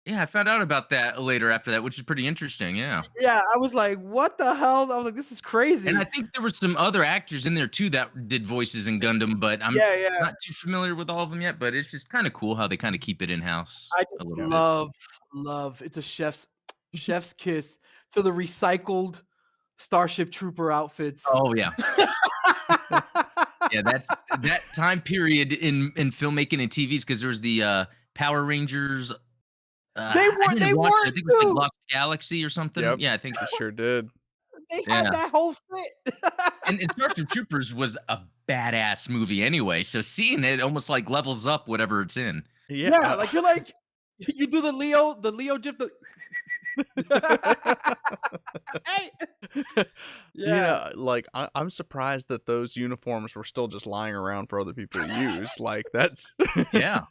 I found out about that later after that, which is pretty interesting. Yeah. Yeah, I was like, what the hell? I was like, this is crazy. And I think there were some other actors in there too that did voices in Gundam, but I'm Yeah. not too familiar with all of them yet. But it's just kind of cool how they kind of keep it in house I a just little bit. love. It's a chef's kiss to the recycled Starship Trooper outfits. Oh yeah, yeah. That's that time period in filmmaking and TVs because there was the Power Rangers. They I were didn't watch it. I too. think it was like Lost Galaxy or something. Yep. Yeah, I think. I sure did. They Yeah. had that whole fit. And Starship Troopers was a badass movie anyway, so seeing it almost like levels up whatever it's in. Yeah, like you're like you do the Leo gif. Hey. Yeah, like I'm surprised that those uniforms were still just lying around for other people to use. Like that's Yeah.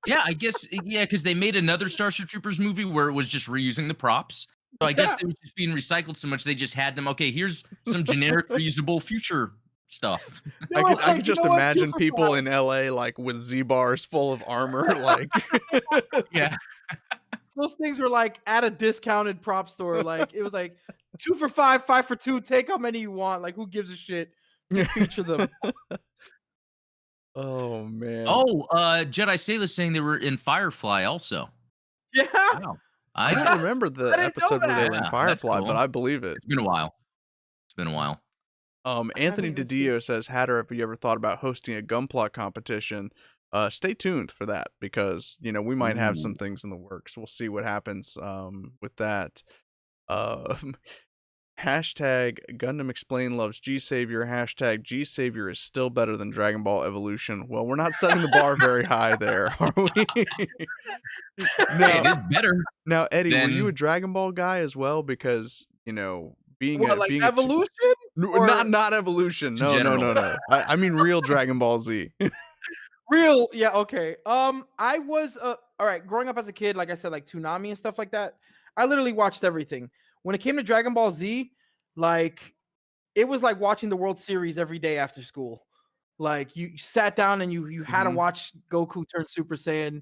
Yeah, I guess because they made another Starship Troopers movie where it was just reusing the props. So I guess Yeah. it was just being recycled so much they just had them. Okay, here's some generic reusable future stuff. They I were could like, just you know what? imagine 2 for people 5. in LA like with Z bars full of armor, like Yeah. Those things were like at a discounted prop store. Like it was like 2 for 5, 5 for 2. Take how many you want. Like who gives a shit? Just feature them. Oh man. Oh, Jedi Sailor saying they were in Firefly also. Yeah. Wow. I don't remember the I didn't know episode where they that. were in Yeah, that's Firefly, cool. but I believe it. It's been a while. It's been a while. Anthony even seen- DiDio says, Hatter, have you ever thought about hosting a Gunpla competition? Stay tuned for that because, we might have some things in the works. We'll see what happens with that. Hashtag Gundam Explain loves G-Savior. Hashtag G-Savior is still better than Dragon Ball Evolution. Well, we're not setting the bar very high there, are we? Hey, it is better. Now, Eddie, were you a Then- Dragon Ball guy as well? Because, being What, like being evolution? Or not Evolution. In No. general. I mean real Dragon Ball Z. real? Yeah, okay. I was all right, growing up as a kid, like I said, like Toonami and stuff like that. I literally watched everything. When it came to Dragon Ball Z, like it was like watching the World Series every day after school. Like you sat down and you had to Mhm. watch Goku turn Super Saiyan.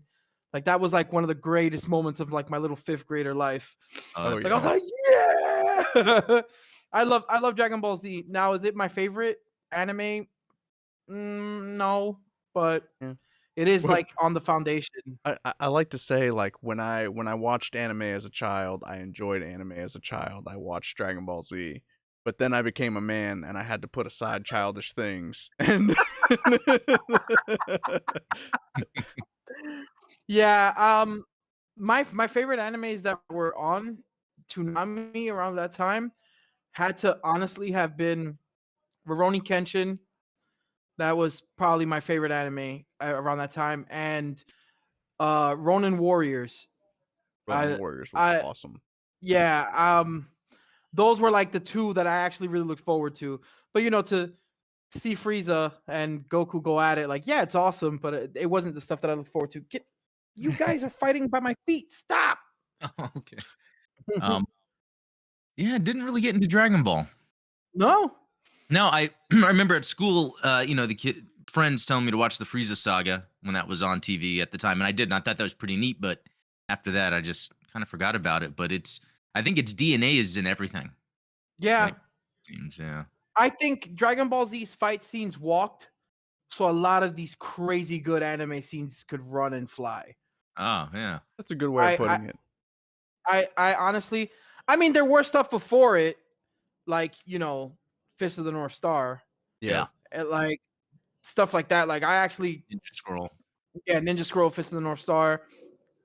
Like that was like one of the greatest moments of like my little 5th grader life. Oh, Like I was like, yeah. I love Dragon Ball Z. Now, is it my favorite anime? No, but Yeah. it is Well- like on the foundation. I like to say like when I watched anime as a child, I enjoyed anime as a child. I watched Dragon Ball Z. But then I became a man and I had to put aside childish things. And Yeah, my favorite animes that were on Toonami around that time had to honestly have been Rurouni Kenshin. That was probably my favorite anime around that time, and Ronin Warriors. Ronin Warriors was awesome. Yeah, those were like the 2 that I actually really looked forward to. But to see Frieza and Goku go at it, like, yeah, it's awesome, but it wasn't the stuff that I looked forward to. You guys are fighting by my feet. Stop. Oh, okay. Yeah, didn't really get into Dragon Ball. No. No, I remember at school, the friends telling me to watch the Frieza saga when that was on TV at the time, and I did. And I thought that was pretty neat, but after that, I just kind of forgot about it. But I think its DNA is in everything. Yeah. Right. Seems, yeah. I think Dragon Ball Z's fight scenes walked, so a lot of these crazy good anime scenes could run and fly. Oh, yeah. That's a good way of putting it. I honestly, I mean, there were stuff before it, like Fist of the North Star, Yeah. and like stuff like that. Like I actually, Ninja Scroll. yeah, Ninja Scroll, Fist of the North Star.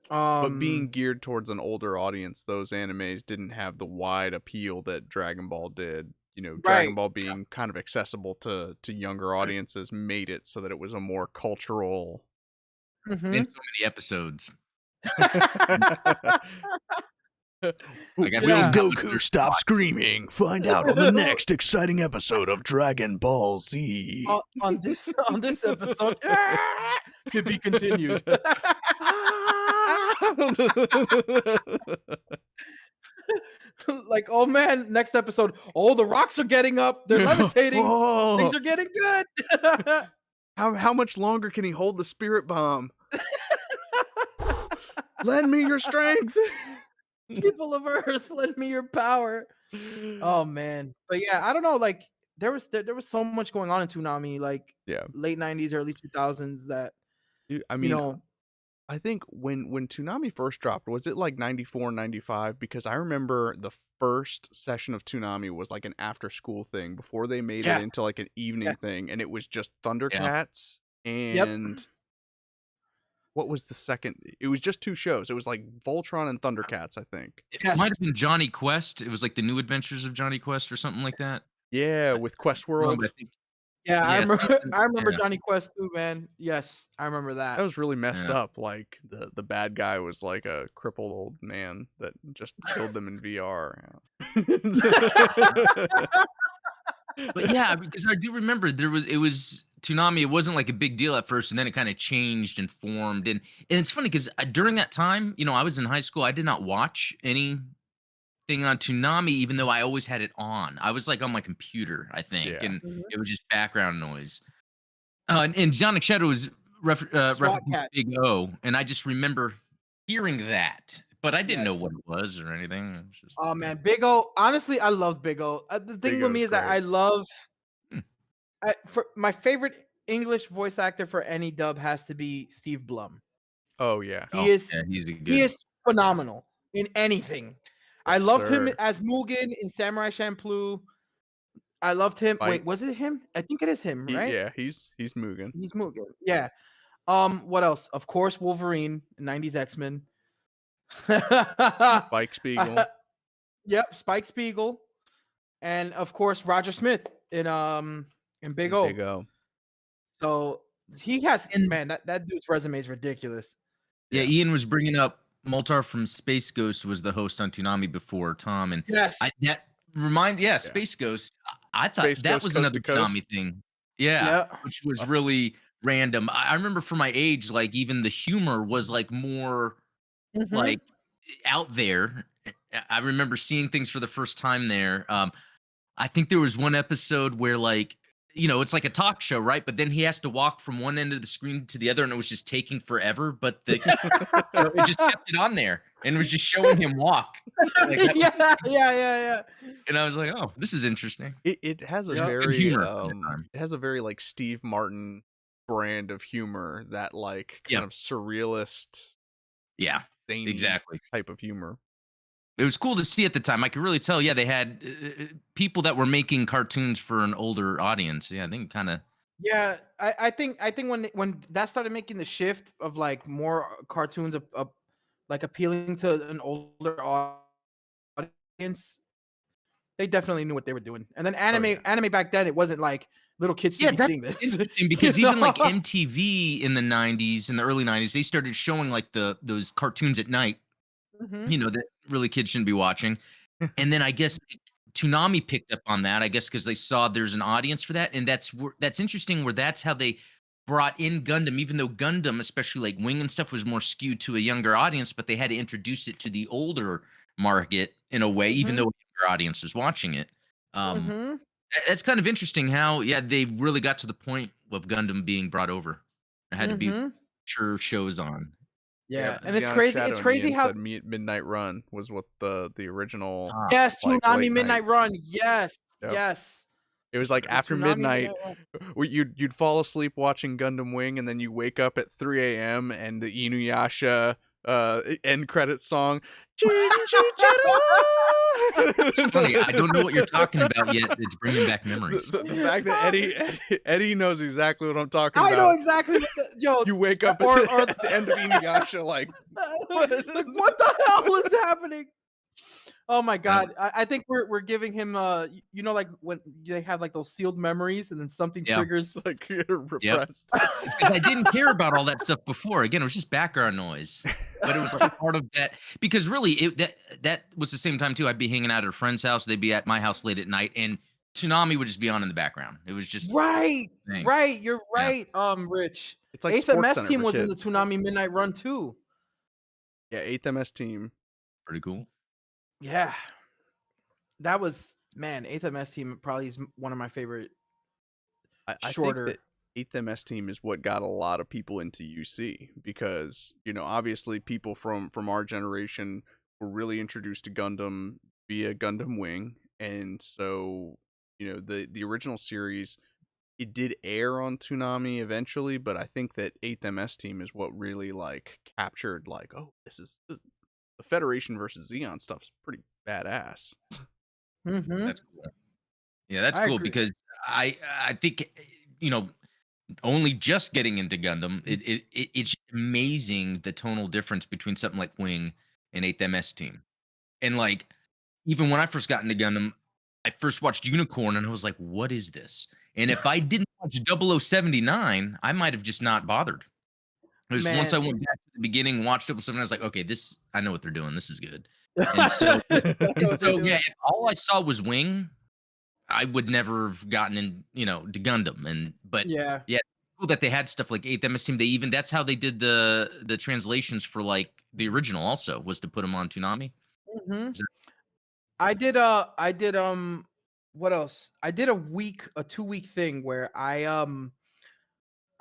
But being geared towards an older audience, those animes didn't have the wide appeal that Dragon Ball did. Dragon Right. Ball being kind of accessible to younger audiences made it so that it was a more cultural. In Hmm. so many episodes. Like, I've Will seen Yeah. that much Goku there to stop watch. screaming? Find out on the next exciting episode of Dragon Ball Z. On this episode, to be continued. Like, oh man, next episode. Oh, the rocks are getting up. They're levitating. Things Whoa! are getting good. How much longer can he hold the spirit bomb? Lend me your strength. People of Earth, lend me your power. Oh man, but yeah, I don't know. Like, there was so much going on in Toonami, like Yeah. late '90s, early 2000s. That I you mean, know, I think when Toonami first dropped, was it like 94, 95? Because I remember the first session of Toonami was like an after school thing before they made it yes, into like an evening yes, thing, and it was just Yeah. Thundercats yep, and what was the second? It was just two shows. It was like Voltron and Thundercats, I think. It yes. might have been Johnny Quest. It was like the New Adventures of Johnny Quest or something like that. Yeah, with Quest Wrong, World. but I think Yeah, I yeah, remember. something I remember yeah, Johnny Quest too, man. Yes, I remember That that. was really messed yeah. up. Like the bad guy was like a crippled old man that just killed them in VR. But yeah, because I do remember it was Toonami, it wasn't like a big deal at first, and then it kinda changed and formed, and it's funny 'cause, during that time, I was in high school, I did not watch anything on Toonami even though I always had it on. I was, like, on my computer, I think, Yeah. and Mhm. it was just background noise. And Sonic Shadow was SWAT referencing cat. Big O, and I just remember hearing that, but I didn't know Yes. what it was or anything. It was just Oh man, Big O. Honestly, I love Big O. The thing Big with me O's is that great. I love. hmm, For my favorite English voice actor for any dub has to be Steve Blum. Oh yeah. He oh, is yeah, he's a he good is phenomenal in anything. I Yes, loved him sir. as Mugen in Samurai Champloo. I loved him. Wait, Fight. was it him? I think it is him, right? Yeah, he's Mugen. He's Mugen. Yeah. What else? Of course, Wolverine, 90s X-Men. Spike Spiegel. Yep, Spike Spiegel. And of course, Roger Smith in Big O. Big O. So he has, and man, that dude's resume is ridiculous. yeah, Yeah. Ian was bringing up Moltar from Space Ghost was the host on Toonami before Tom, and Yes. Yeah. Space Ghost. I thought Space that Ghost was Coast another to Coast. Toonami thing. Yeah, Yeah. which was Uh, really random. I remember for my age, like even the humor was like more Mhm. like out there. I remember seeing things for the first time there. I think there was one episode where like it's like a talk show, right? But then he has to walk from one end of the screen to the other, and it was just taking forever. But it just kept it on there, and it was just showing him walk. Like that was, Yeah. and I was like, "Oh, this is interesting." it has a Yep. Good very humor for the time. it has a very like Steve Martin brand of humor, that like kind Yep. of surrealist, Yeah, zany exactly. type of humor. It was cool to see at the time. I could really tell. Yeah, they had people that were making cartoons for an older audience. Yeah, I think kind of. Yeah, I think when that started making the shift of like more cartoons of like appealing to an older audience, they definitely knew what they were doing. And then yeah. anime back then, it wasn't like little kids should Yeah, be that's seeing this. interesting because even like know? MTV in the '90s, in the early '90s, they started showing like those cartoons at night. Mhm. That really kids shouldn't be watching. And then I guess Toonami picked up on that. I guess because they saw there's an audience for that, and that's interesting. Where that's how they brought in Gundam, even though Gundam, especially like Wing and stuff, was more skewed to a younger audience, but they had to introduce it to the older market in a way, even though Mhm. a younger audience was watching it. Um, Mhm. that's kind of interesting how, yeah, they really got to the point of Gundam being brought over. There had to be Mhm. sure shows on. Yeah, Yeah, and it's Zionic crazy. Shadow It's and crazy Ian how said Midnight Run was what the original Ah, yes, like Toonami late night. Midnight Run. Yes, Yep. yes. It was like The after Toonami midnight, Midnight Run. you'd fall asleep watching Gundam Wing, and then you wake up at 3 a.m. and the Inuyasha end credit song. it's funny. I don't know what you're talking about yet. It's bringing back memories. The fact that Eddie knows exactly what I'm talking I know about. exactly what yo. You wake up or at the end of Inuyasha like, like what the hell is happening? Oh my Yeah. god. I think we're giving him you know, like when they have like those sealed memories and then something Yeah. triggers. Like repressed. It's because I didn't care about all that stuff before. Again, it was just background noise, but it was like part of that. Because really, that was the same time too. I'd be hanging out at a friend's house. They'd be at my house late at night, and Toonami would just be on in the background. It was just Right. a thing. Right. You're Yeah. right, Rich. It's like 8th Sports MS Center team for was in the kids. Toonami Midnight Run too. Yeah, 8th MS team. Pretty cool. Yeah. That was, man, 8th MS team probably is one of my favorite I think shorter. that 8th MS team is what got a lot of people into UC because, obviously people from our generation were really introduced to Gundam via Gundam Wing. And so, the original series, it did air on Toonami eventually, but I think that 8th MS team is what really like captured like, oh, this the Federation versus Xeon stuff's pretty badass. Mhm. That's cool. Yeah, that's I cool agree. because I think only just getting into Gundam, it's amazing the tonal difference between something like Wing and 8th MS team. And like even when I first got into Gundam, I first watched Unicorn and I was like, what is this? And if I didn't watch 0079, I might have just not bothered. It was once I Man. went back to the beginning, watched 007, I was like, okay, I know what they're doing. This is good. And so That's what they're doing. yeah, if all I saw was Wing, I would never have gotten in, to Gundam. But Yeah. yeah, cool that they had stuff like 8th MS team. They even that's how they did the translations for like the original also was to put them on Toonami. Mhm. Is that- I did what else? I did a 2-week thing where I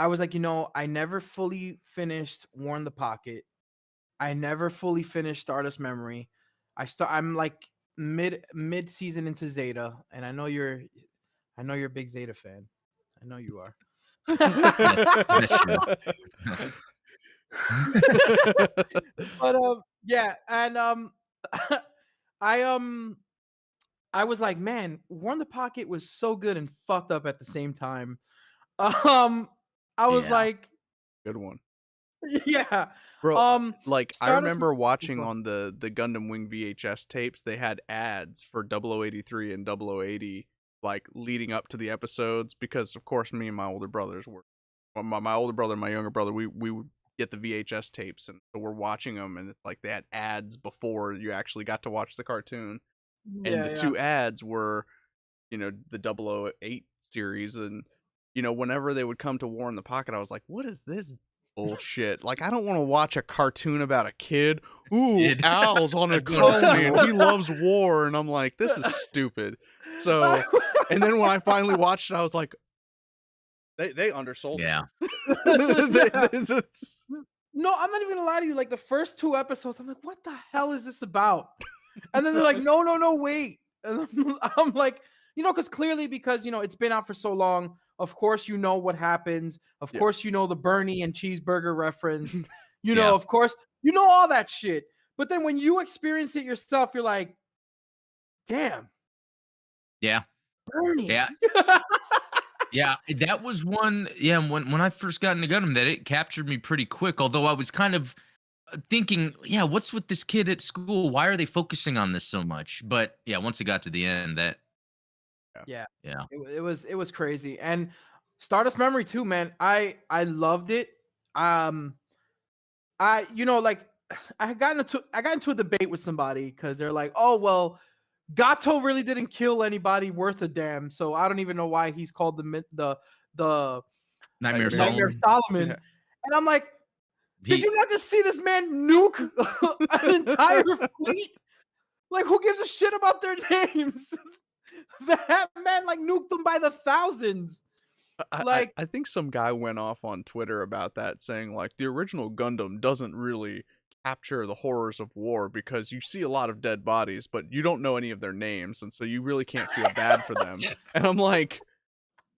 was like, I never fully finished Warn the Pocket. I never fully finished Stardust Memory. I'm like mid season into Zeta, and I know you're a big Zeta fan. I know you are. That's true. But yeah, and I I was like, man, Warn the Pocket was so good and fucked up at the same time. I was Yeah. like, Good one. yeah. Bro, like I Stardust remember watching on the Gundam Wing VHS tapes, they had ads for 0083 and 0080 like leading up to the episodes because of course me and my older brothers were my older brother and my younger brother, we would get the VHS tapes and so we're watching them and it's like they had ads before you actually got to watch the cartoon. And the Yeah. two ads were, the 008 series and whenever they would come to War in the Pocket, I was like, what is this bullshit? Like, I don't want to watch a cartoon about a kid. Ooh, Al's on a I'm going to colony and school. he loves war. And I'm like, this is stupid. So, and then when I finally watched it, I was like, they undersold it. Yeah. No, I'm not even gonna lie to you. Like the first 2 episodes, I'm like, what the hell is this about? And then they're like, no, wait. And I'm like, because clearly, because it's been out for so long. Of course, you know what happens. Of course, you know the Bernie and cheeseburger reference. Yeah. Of course, you know all that shit. But then when you experience it yourself, you're like, damn, Yeah. Bernie. Yeah. Yeah, that was one. Yeah, when I first got into Gundam, that it captured me pretty quick. Although I was kind of thinking, yeah, what's with this kid at school? Why are they focusing on this so much? But yeah, once it got to the end, Yeah. yeah, It was crazy. And Stardust Memory too, man. I loved it. I like I got into a debate with somebody because they're like, oh well, Gato really didn't kill anybody worth a damn, so I don't even know why he's called the Nightmare Nightmare Nightmare Solomon. Solomon. Yeah. And I'm like, did you not just see this man nuke an entire fleet? Like, who gives a shit about their names? That man like nuked them by the thousands. Like, I think some guy went off on Twitter about that, saying like the original Gundam doesn't really capture the horrors of war because you see a lot of dead bodies, but you don't know any of their names, and so you really can't feel bad for them. And I'm like,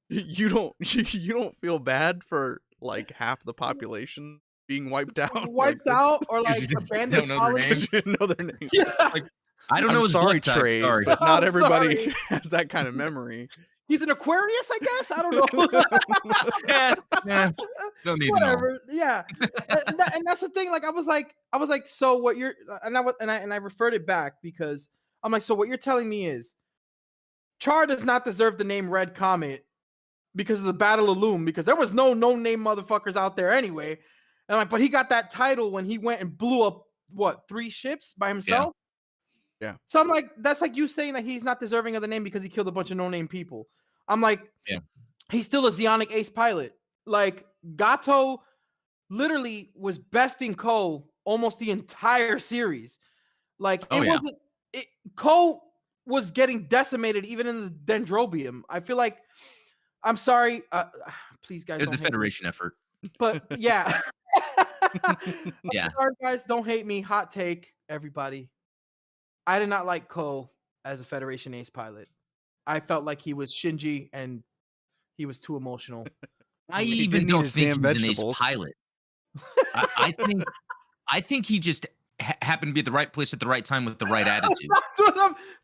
you don't feel bad for like half the population being wiped out, wiped out or like you just abandoned don't know their college. names? You didn't know their names. Yeah. Like, I don't know I'm his sorry, blood type. Trace, Sorry. but not I'm everybody sorry. has that kind of memory. He's an Aquarius, I guess. I don't know. Yeah, don't need to know. Whatever. Yeah. And that's the thing. Like I was like, so what you're and I referred it back because I'm like, so what you're telling me is Char does not deserve the name Red Comet because of the Battle of Loom, because there was no name motherfuckers out there anyway. And I'm like, but he got that title when he went and blew up what 3 ships by himself. Yeah. So I'm like, that's like you saying that he's not deserving of the name because he killed a bunch of no-name people. I'm like, Yeah. he's still a Zeonic ace pilot. Like Gato literally was besting Ko almost the entire series. Like Oh, it yeah. wasn't it Ko was getting decimated even in the Dendrobium. I feel like I'm sorry. Please guys It was don't the hate me. Federation effort. But yeah. Yeah. Sorry guys, don't hate me. Hot take, everybody. I did not like Ko as a Federation ace pilot. I felt like he was Shinji and he was too emotional. I He even didn't eat don't his think he damn was an ace vegetables. pilot. I think he just happened to be at the right place at the right time with the right attitude.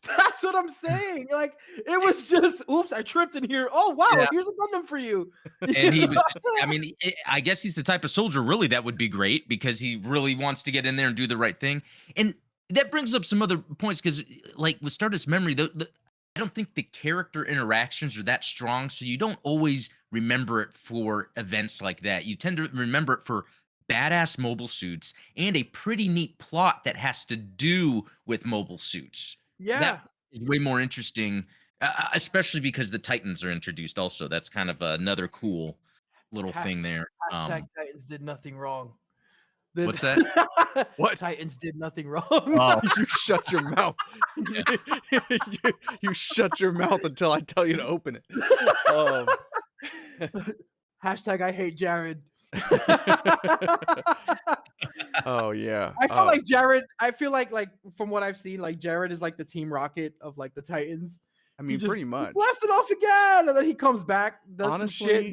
That's what I'm saying. Like it was just, oops, I tripped in here. Oh wow, Yeah. here's a Gundam for you. And he was just, I mean, I guess he's the type of soldier really that would be great because he really wants to get in there and do the right thing. And that brings up some other points because, like with Stardust Memory, I don't think the character interactions are that strong. So you don't always remember it for events like that. You tend to remember it for badass mobile suits and a pretty neat plot that has to do with mobile suits. Yeah. That is way more interesting, especially because the Titans are introduced also. That's kind of another cool little thing there. Hashtag Titans did nothing wrong. What's that? What? Titans did nothing wrong. Oh, You shut your mouth. you shut your mouth until I tell you to open it. Hashtag I hate Jared. Oh yeah. I feel like Jared. I feel like from what I've seen, like Jared is like the Team Rocket of like the Titans. I mean, pretty much. Blast it off again, and then he comes back, does Honestly, some shit.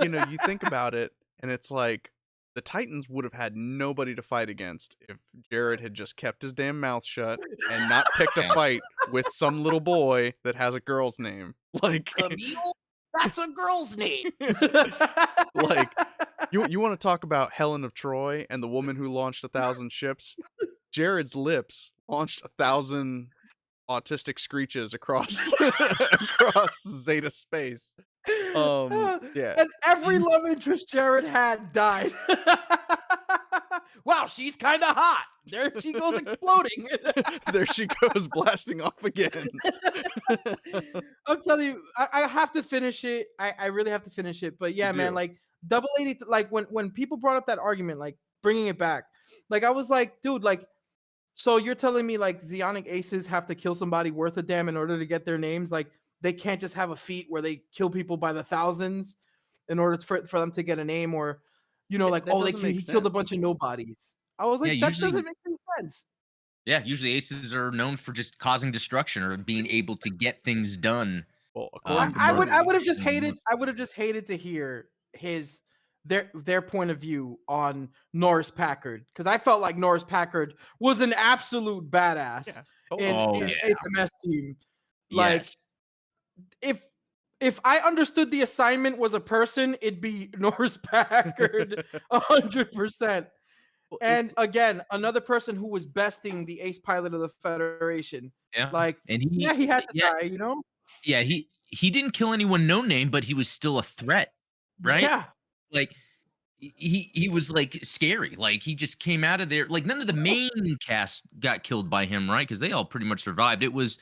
Then... you think about it, and it's like the Titans would have had nobody to fight against if Jared had just kept his damn mouth shut and not picked a fight with some little boy that has a girl's name. Like Camille? That's a girl's name. Like you want to talk about Helen of Troy and the woman who launched 1,000 ships? Jared's lips launched 1,000 autistic screeches across across Zeta space. Yeah. And every love interest Jared had died. Wow, she's kind of hot. There she goes exploding. There she goes blasting off again. I'm telling you, I have to finish it. I really have to finish it. But yeah, man, like double 80, like when people brought up that argument, like bringing it back, like I was like, dude, like, so you're telling me like Zeonic aces have to kill somebody worth a damn in order to get their names? Like they can't just have a feat where they kill people by the thousands in order for them to get a name, or like, oh, he killed a bunch of nobodies. I was like, that doesn't make any sense. Yeah, usually aces are known for just causing destruction or being able to get things done. Well, I would have just hated to hear their point of view on Norris Packard, because I felt like Norris Packard was an absolute badass in HMS team. Like if I understood the assignment was a person, it'd be Norris Packard 100%. And again, another person who was besting the ace pilot of the Federation. Yeah. Like, and he had to die, Yeah, he didn't kill anyone no name, but he was still a threat, right? Yeah. Like he was like scary. Like he just came out of there. Like none of the main cast got killed by him, right? Because they all pretty much survived. It was,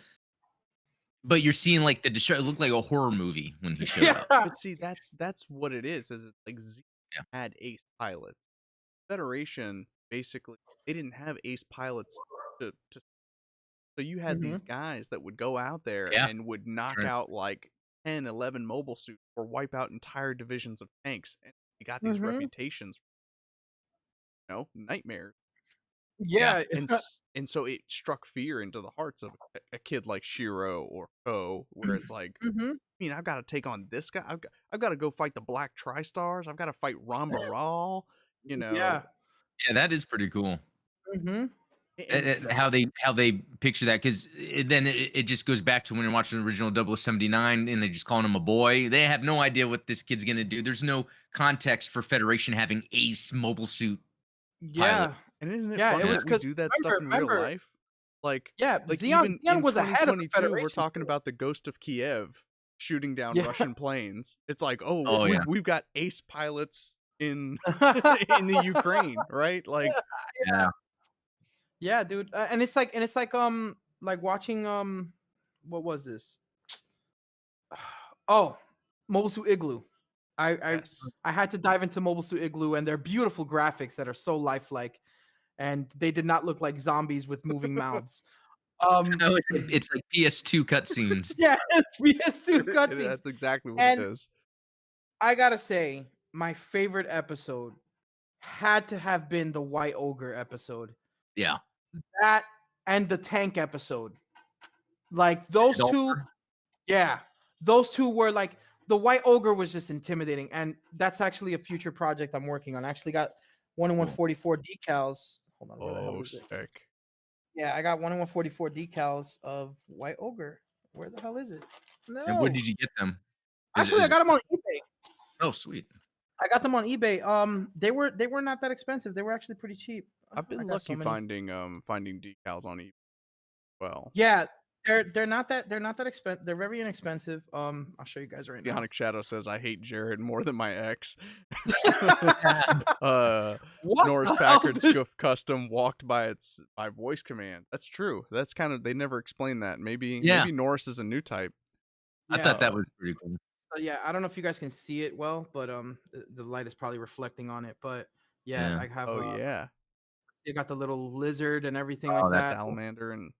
but you're seeing like it looked like a horror movie when he showed up. But see, that's what it is. Is it's like Z had ace pilots. Federation basically they didn't have ace pilots to so you had these guys that would go out there and would knock out like 10, 11 mobile suits or wipe out entire divisions of tanks, and they got these reputations, nightmares. Yeah. And so it struck fear into the hearts of a kid like Shiro or Ko, where it's like, I mean, I've got to take on this guy. I've got to go fight the Black Tri-Stars. I've got to fight Rambaral. Yeah, that is pretty cool. How they picture that, because then it just goes back to when you're watching the original 0079 and they just calling him a boy. They have no idea what this kid's gonna do. There's no context for Federation having ace mobile suit pilot. And isn't it funny it was that we do that stuff in real life? Like Yeah, even Xeon in was ahead of the 2022, we're Federation talking still. about the Ghost of Kiev shooting down Yeah. Russian planes. It's like, oh, Oh yeah. we've got ace pilots in in the Ukraine, right? Like, Yeah. Yeah, dude. And it's like watching what was this? Oh, Mobile Suit Igloo. I I yes, I had to dive into Mobile Suit Igloo and their beautiful graphics that are so lifelike, and they did not look like zombies with moving mouths. No, it's like PS2 cutscenes. Yeah, it's PS2 cutscenes. that's exactly what it And is. I gotta say, my favorite episode had to have been the White Ogre episode. Yeah. That and the tank episode. Like those two, Adulter. yeah. Those two were like the White Ogre was just intimidating. And that's actually a future project I'm working on. I actually got 1 in Cool. 144 decals. Hold on, where the hell Oh, is it? sick. Yeah, I got 1 in 144 decals of White Ogre. Where the hell is it? And where No. did you get them? Actually, I got them on eBay. Oh sweet. I got them on eBay. They were not that expensive. They were actually pretty cheap. I've I been got so lucky many. finding decals on eBay. Well, Yeah, they're not that expensive. They're very inexpensive. I'll show you guys right now. Bionic Shadow says I hate Jared more than my ex. What Norris the hell? Packard Scoof Custom walked by voice command. That's true. That's kind of they never explained that. Maybe Yeah. Norris is a new type. I thought that was pretty cool. Yeah, I don't know if you guys can see it well, but the light is probably reflecting on it. But yeah, Yeah. I have. Oh yeah. You got the little lizard and everything Oh, like that's that. Salamander and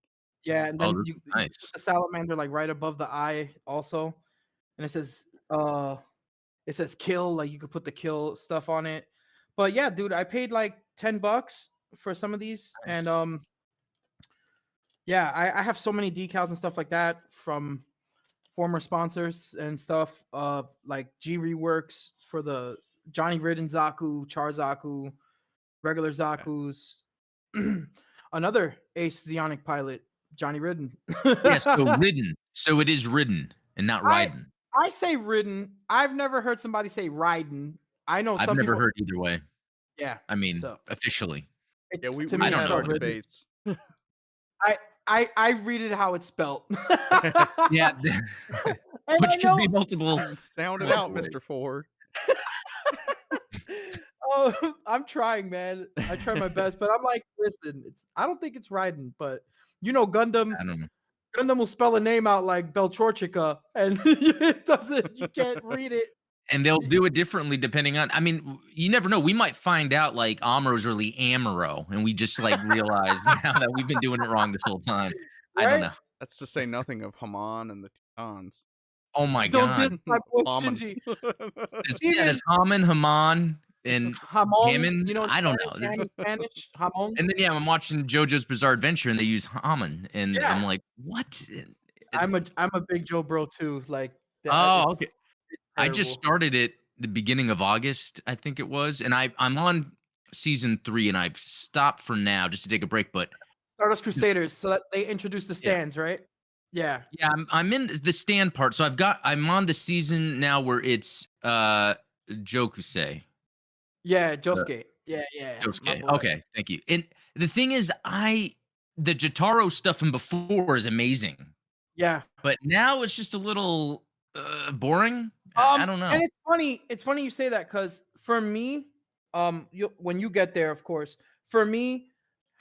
Yeah, and Oh, then this you is put nice. the salamander like right above the eye also, and it says kill, like you could put the kill stuff on it. But yeah, dude, I paid like $10 for some of these, and Nice. yeah, I have so many decals and stuff like that from former sponsors and stuff. Like G Reworks for the Johnny Ridden Zaku, Char Zaku, regular Zaku's. Another Ace Zeonic pilot, Johnny Ridden. Yeah, so ridden. So it is ridden and not I ridden. I say Ridden. I've never heard somebody say Ridden. I know I've some never people. heard either way. Yeah. I mean, So officially. it's we to me I we've it's don't had know our spelled what it Ridden. debates. I read it how it's spelled. Yeah. And Which I could be know. multiple. Sound it multiple out, ways. Mr. Ford. Oh, I'm trying, man. I try my best, but I'm like, listen, I don't think it's riding, but Gundam I don't know. Gundam will spell a name out like Belchorchica, and it doesn't. You can't read it. And they'll do it differently depending on. I mean, you never know. We might find out like Amuro's really Amuro, and we just like realize now that we've been doing it wrong this whole time. I don't Right? know. That's to say nothing of Haman and the Titans. Oh my Don't diss god. my boy Haman. Shinji. Yeah, there's Haman, Haman, and Hamon, Hammond. in I don't know. Spanish, and in Spanish, Hamon. And then yeah, I'm watching JoJo's Bizarre Adventure, and they use Haman, and Yeah. I'm like, what? I'm a big Joe bro too. Like, Oh, it's okay. I just terrible. started it the beginning of August, I think it was, and I'm on season 3, and I've stopped for now just to take a break. But Stardust Crusaders. So that they introduced the yeah, stands, right? Yeah. yeah, I'm in the stand part, so I'm on the season now where it's Jokusei. Yeah, Uh, Josuke. Yeah, my Josuke. boy. Okay, thank you. And the thing is, the Jotaro stuff from before is amazing, Yeah. but now it's just a little boring. I don't know. And it's funny you say that because for me, when you get there, of course, for me,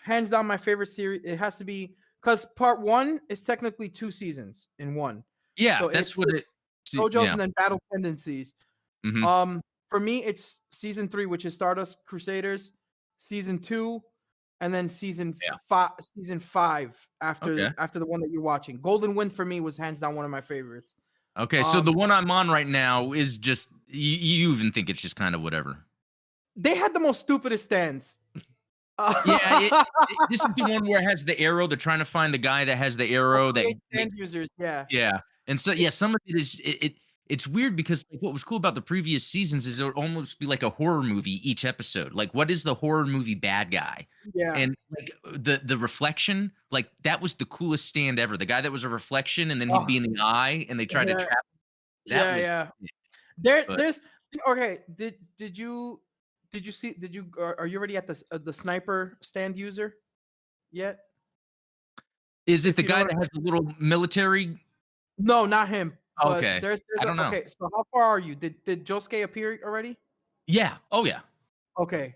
hands down, my favorite series, it has to be because part one is technically 2 seasons in one. Yeah, So that's it's what it. JoJo's Yeah. and then Battle Tendencies. Mhm. For me, it's season 3, which is Stardust Crusaders, season 2, and then season Yeah. 5 Okay. after the one that you're watching. Golden Wind for me was hands down one of my favorites. Okay, so the Um, one I'm on right now is just you even think it's just kind of whatever. They had the most stupidest stands. Yeah, this is the one where it has the arrow. They're trying to find the guy that has the arrow. That Create stand users, yeah. yeah, and so yeah, some of it is it's weird because like what was cool about the previous seasons is it would almost be like a horror movie each episode. Like, what is the horror movie bad guy? Yeah. And like the reflection, like that was the coolest stand ever. The guy that was a reflection, and then he'd Oh, be in the eye, and they tried to yeah, trap. That was yeah. but There's okay. Did you see? Are you already at the sniper stand user yet? Is it If the you know guy what that has the little military? No, not him. But Okay. there's I a don't know. okay, so how far are you? Did Josuke appear already? Yeah. Oh, yeah. Okay.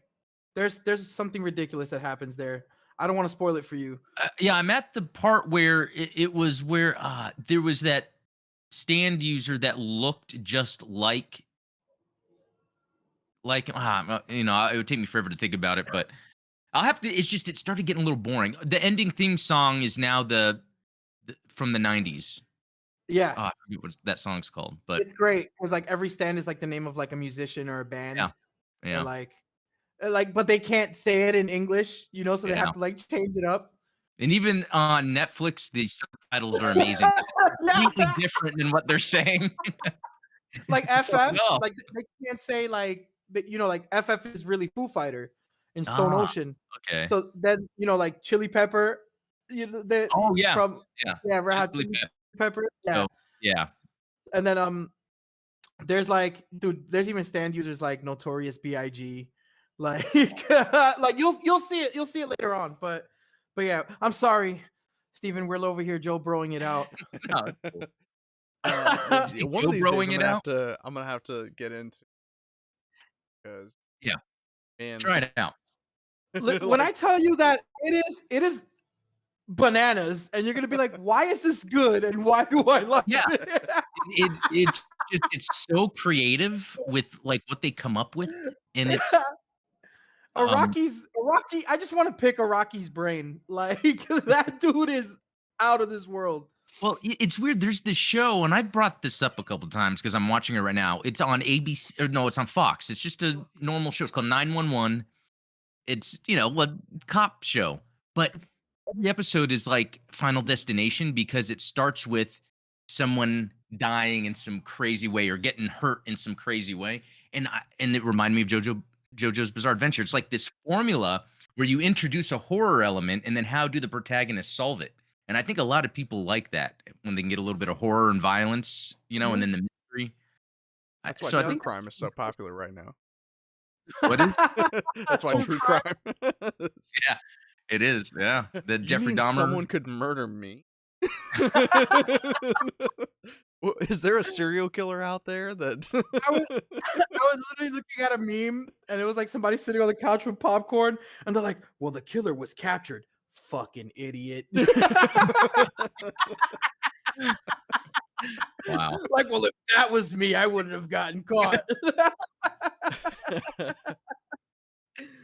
There's something ridiculous that happens there. I don't want to spoil it for you. Yeah, I'm at the part where it was where there was that stand user that looked just it would take me forever to think about it, but I'll have to. It's just it started getting a little boring. The ending theme song is now the from the '90s. Yeah. I forget what that song's called, but It's great because like every stand is like the name of like a musician or a yeah, band or yeah, like but they can't say it in English, so they yeah. have to like change it up. And even on Netflix, the subtitles are amazing. Completely Yeah. different than what they're saying. Like So FF, no. like they can't say like like FF is really Foo Fighter in Stone Ah, Ocean. okay. So then like Chili Pepper, Oh yeah, from yeah. Red Hot Chili Chili Peppers. Pepper, yeah. So yeah. And then there's like dude, there's even stand users like Notorious B.I.G. Like like you'll see it later on, but yeah, I'm sorry, Steven, we're over here Joe broing it out. No, it's cool. Well, You see one of Joe these days broing it out? I'm gonna have to get into because Yeah, man, try it out. When I like tell you that it is bananas, and you're gonna be like, why is this good and why do I like Yeah, it? it's so creative with like what they come up with, and it's um Iraqi, I just want to pick Iraqi's brain. Like that dude is out of this world. well, it's weird. There's this show, and I've brought this up a couple times because I'm watching it right now. It's on ABC, or no, it's on Fox. It's just a normal show. It's called 911. It's a cop show, but every episode is like Final Destination because it starts with someone dying in some crazy way or getting hurt in some crazy way, and it reminded me of JoJo's Bizarre Adventure. It's like this formula where you introduce a horror element, and then how do the protagonists solve it? And I think a lot of people like that when they can get a little bit of horror and violence, and Mhm. then the mystery. that's why So I true think crime is so popular right now. what is That's why True true crime. crime. yeah, it is the You Jeffrey mean Dahmer. someone could murder me? Is there a serial killer out there that? I was I was literally looking at a meme and it was like somebody sitting on the couch with popcorn and they're like, well, the killer was captured. Fucking idiot. Wow. Like, well, if that was me, I wouldn't have gotten caught.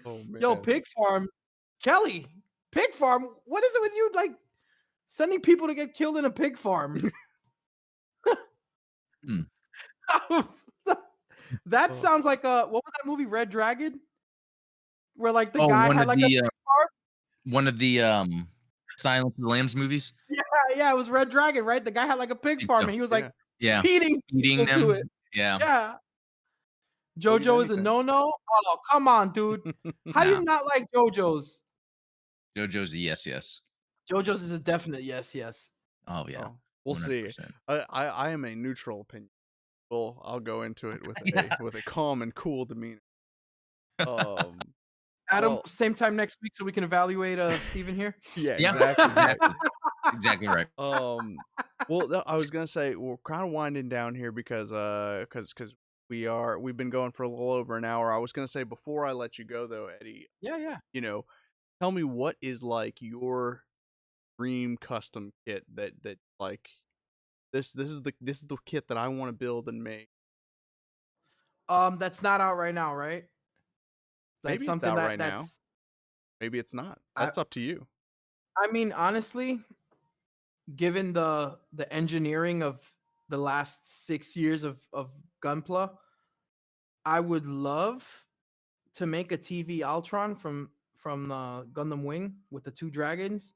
Oh man. Yo, Pig Farm, Kelly, Pig Farm. What is it with you? Like sending people to get killed in a pig farm? Hmm. That Oh. sounds like what was that movie, Red Dragon? Where like the Oh, guy had like a pig farm? one of the Silence of the Lambs movies. Yeah, yeah, it was Red Dragon, right? The guy had like a pig Think farm so. and he was Yeah. like Yeah, feeding eating people to it. them. Yeah, Yeah. They'll eat JoJo is a anything. no-no? Oh, come on, dude. How do nah. you not like JoJo's? JoJo's a yes. JoJo's is a definite yes, yes. Oh yeah, Oh, we'll see. 100%. I am a neutral opinion. Well, I'll go into it with Yeah. a calm and cool demeanor. Um, Adam, well, same time next week so we can evaluate Steven here. yeah, Yeah, exactly. exactly right. Well, I was gonna say we're kind of winding down here because we've been going for a little over an hour. I was gonna say before I let you go though, Eddie, Yeah. tell me what is like your dream custom kit that like this is the kit that I want to build and make. That's not out right now, right? Like Maybe it's something out that right now. that's Maybe it's not. I That's up to you. I mean, honestly, given the engineering of the last 6 years of Gunpla, I would love to make a TV Ultron from Gundam Wing with the two dragons.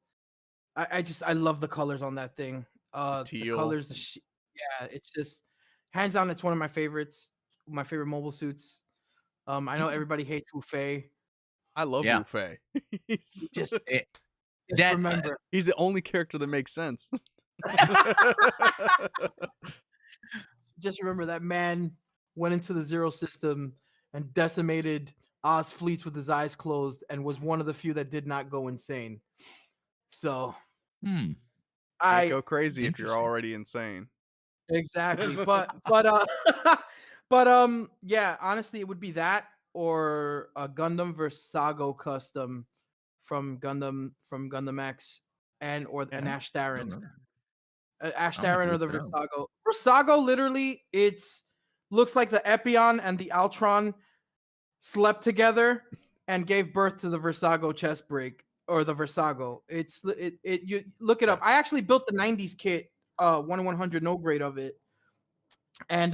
I love the colors on that thing. The Teal. colors, yeah, it's just hands down. It's one of my favorites. My favorite mobile suits. I know everybody hates Wu Fei. I love Yeah. Wu Fei. Just It, just that remember, He's the only character that makes sense. just remember that man went into the Zero System and decimated Oz fleets with his eyes closed, and was one of the few that did not go insane. So hmm. Can't I go crazy if you're Interesting. already insane. exactly, but but yeah, honestly, it would be that or a Gundam vs Sago custom from Gundam X and or an Yeah. Ash I Darren. don't know. Ash I'm gonna have to Darren or look the that up. Versago. Versago literally it's looks like the Epion and the Altron slept together and gave birth to the Versago chest break or the Versago. It you look it up. Okay. I actually built the 90s kit, 1/100 no grade of it. And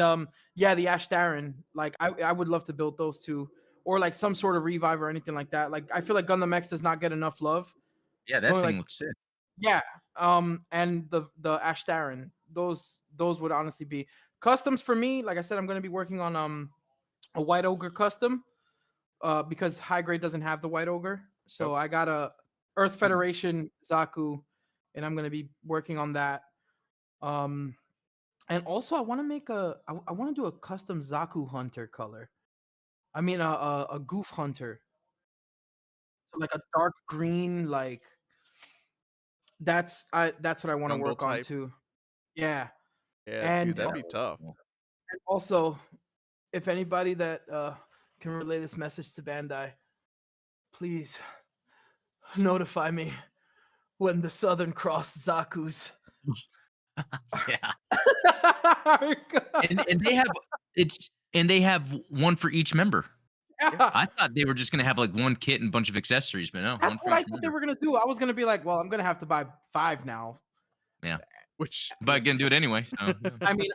yeah, the Ash Darren, like I would love to build those two or like some sort of revive or anything like that. Like I feel like Gundam X does not get enough love. Yeah, It's that only thing like looks sick. yeah, and the Ash Darren, those would honestly be customs for me. Like I said, I'm going to be working on a White Ogre custom because high grade doesn't have the White Ogre. So Yep. I got a Earth Federation Zaku, and I'm going to be working on that. Um, and also I want to make I want to do a custom Zaku Hunter color. I mean a Goof Hunter, so like a dark green, like that's what I want to Rumble work on type. too. Yeah. Yeah, dude, And that'd be tough. also, if anybody that can relay this message to Bandai, please notify me when the Southern Cross Zaku's. Yeah. are And they have they have one for each member. yeah, I thought they were just gonna have like one kit and a bunch of accessories, but no, that's one for what I each thought they member. were gonna do. I was gonna be like, well, I'm gonna have to buy 5 now. Yeah. Which But I can do it anyway. So yeah. I mean,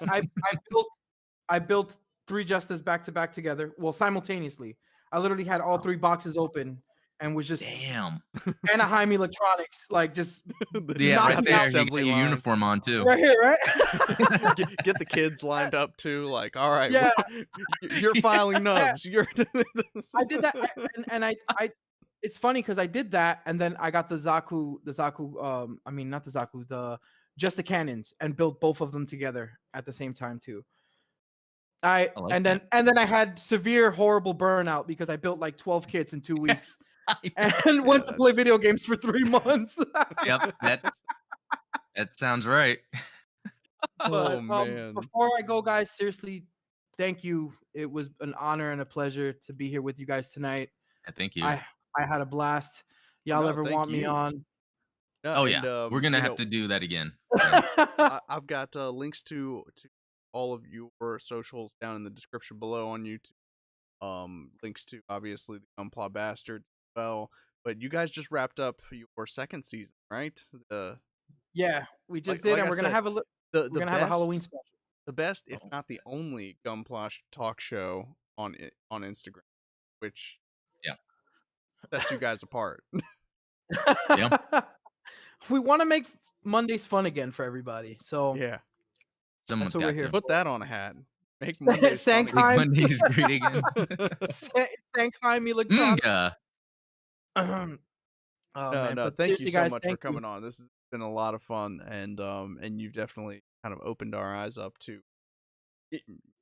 I built 3 Justas back to back together, well, simultaneously. I literally had all 3 boxes open and was just Damn. Anaheim Electronics, like just Yeah, got right knocking the out there. You got assembly your line. uniform on too. right here, right? get the kids lined up too. Like, all right, Yeah. you're filing nubs. You're I did that, and I. It's funny because I did that, and then I got the Zaku. I mean, not the Zaku, just the cannons, and built both of them together at the same time too. I like And that. then I had severe horrible burnout because I built like 12 kits in 2 weeks I bet. and went to play video games for 3 months. Yep, that sounds right. Oh But man. before I go, guys, seriously, thank you. It was an honor and a pleasure to be here with you guys tonight. Thank you. I had a blast. Y'all No, ever thank want me you. on? No, Oh and yeah, we're gonna have to do that again. I've got links to all of your socials down in the description below on YouTube. Links to obviously the Gunpla Bastards as well. But you guys just wrapped up your second season, right? Yeah, we just Like did, and I we're gonna said, have the we're gonna have a Halloween best, special. the best, if Oh. not the only Gunpla talk show on Instagram, which Yeah. sets you guys apart. Yeah. We want to make Mondays fun again for everybody, so Yeah, Someone's that's what we're got here to. put for. that on a hat. Make Mondays fun Make Sankheim, again. Mondays great again. Sankheim Electronics. Munga. Oh No, man, no, but thank you seriously, so guys, much for thank you. coming on. This has been a lot of fun, and you've definitely kind of opened our eyes up to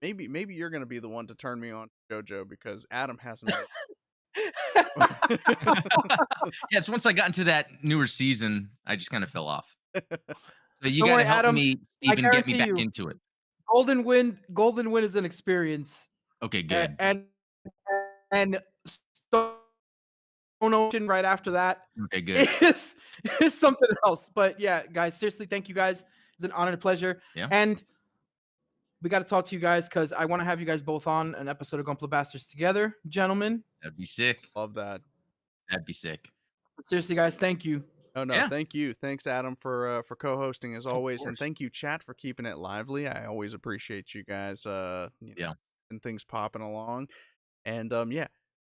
maybe you're gonna be the one to turn me on to JoJo because Adam hasn't. Yeah, it's once I got into that newer season, I just kind of fell off. So you Don't got to worry, help Adam. me I even get me guarantee back you, into it. Golden Wind is an experience, Okay, good. and Stone Ocean right after that Okay, good. is something else. But yeah, guys, seriously, thank you guys. It's an honor and a pleasure. Yeah. And we got to talk to you guys because I want to have you guys both on an episode of Gunpla Bastards together, gentlemen. That'd be sick. Love that. That'd be sick. But seriously, guys, thank you. No, Yeah. thank you. Thanks, Adam, for co-hosting as always, and course. thank you, chat, for keeping it lively. I always appreciate you guys. Yeah. And things popping along, and yeah,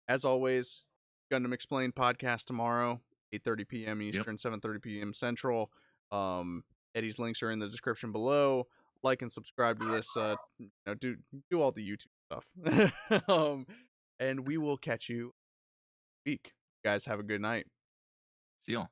as always, Gundam Explained podcast tomorrow, 8:30 p.m. Eastern, 7:30 p.m. Central. Eddie's links are in the description below. Like and subscribe to this. Do all the YouTube stuff. And we will catch you next week. You guys have a good night. See y'all.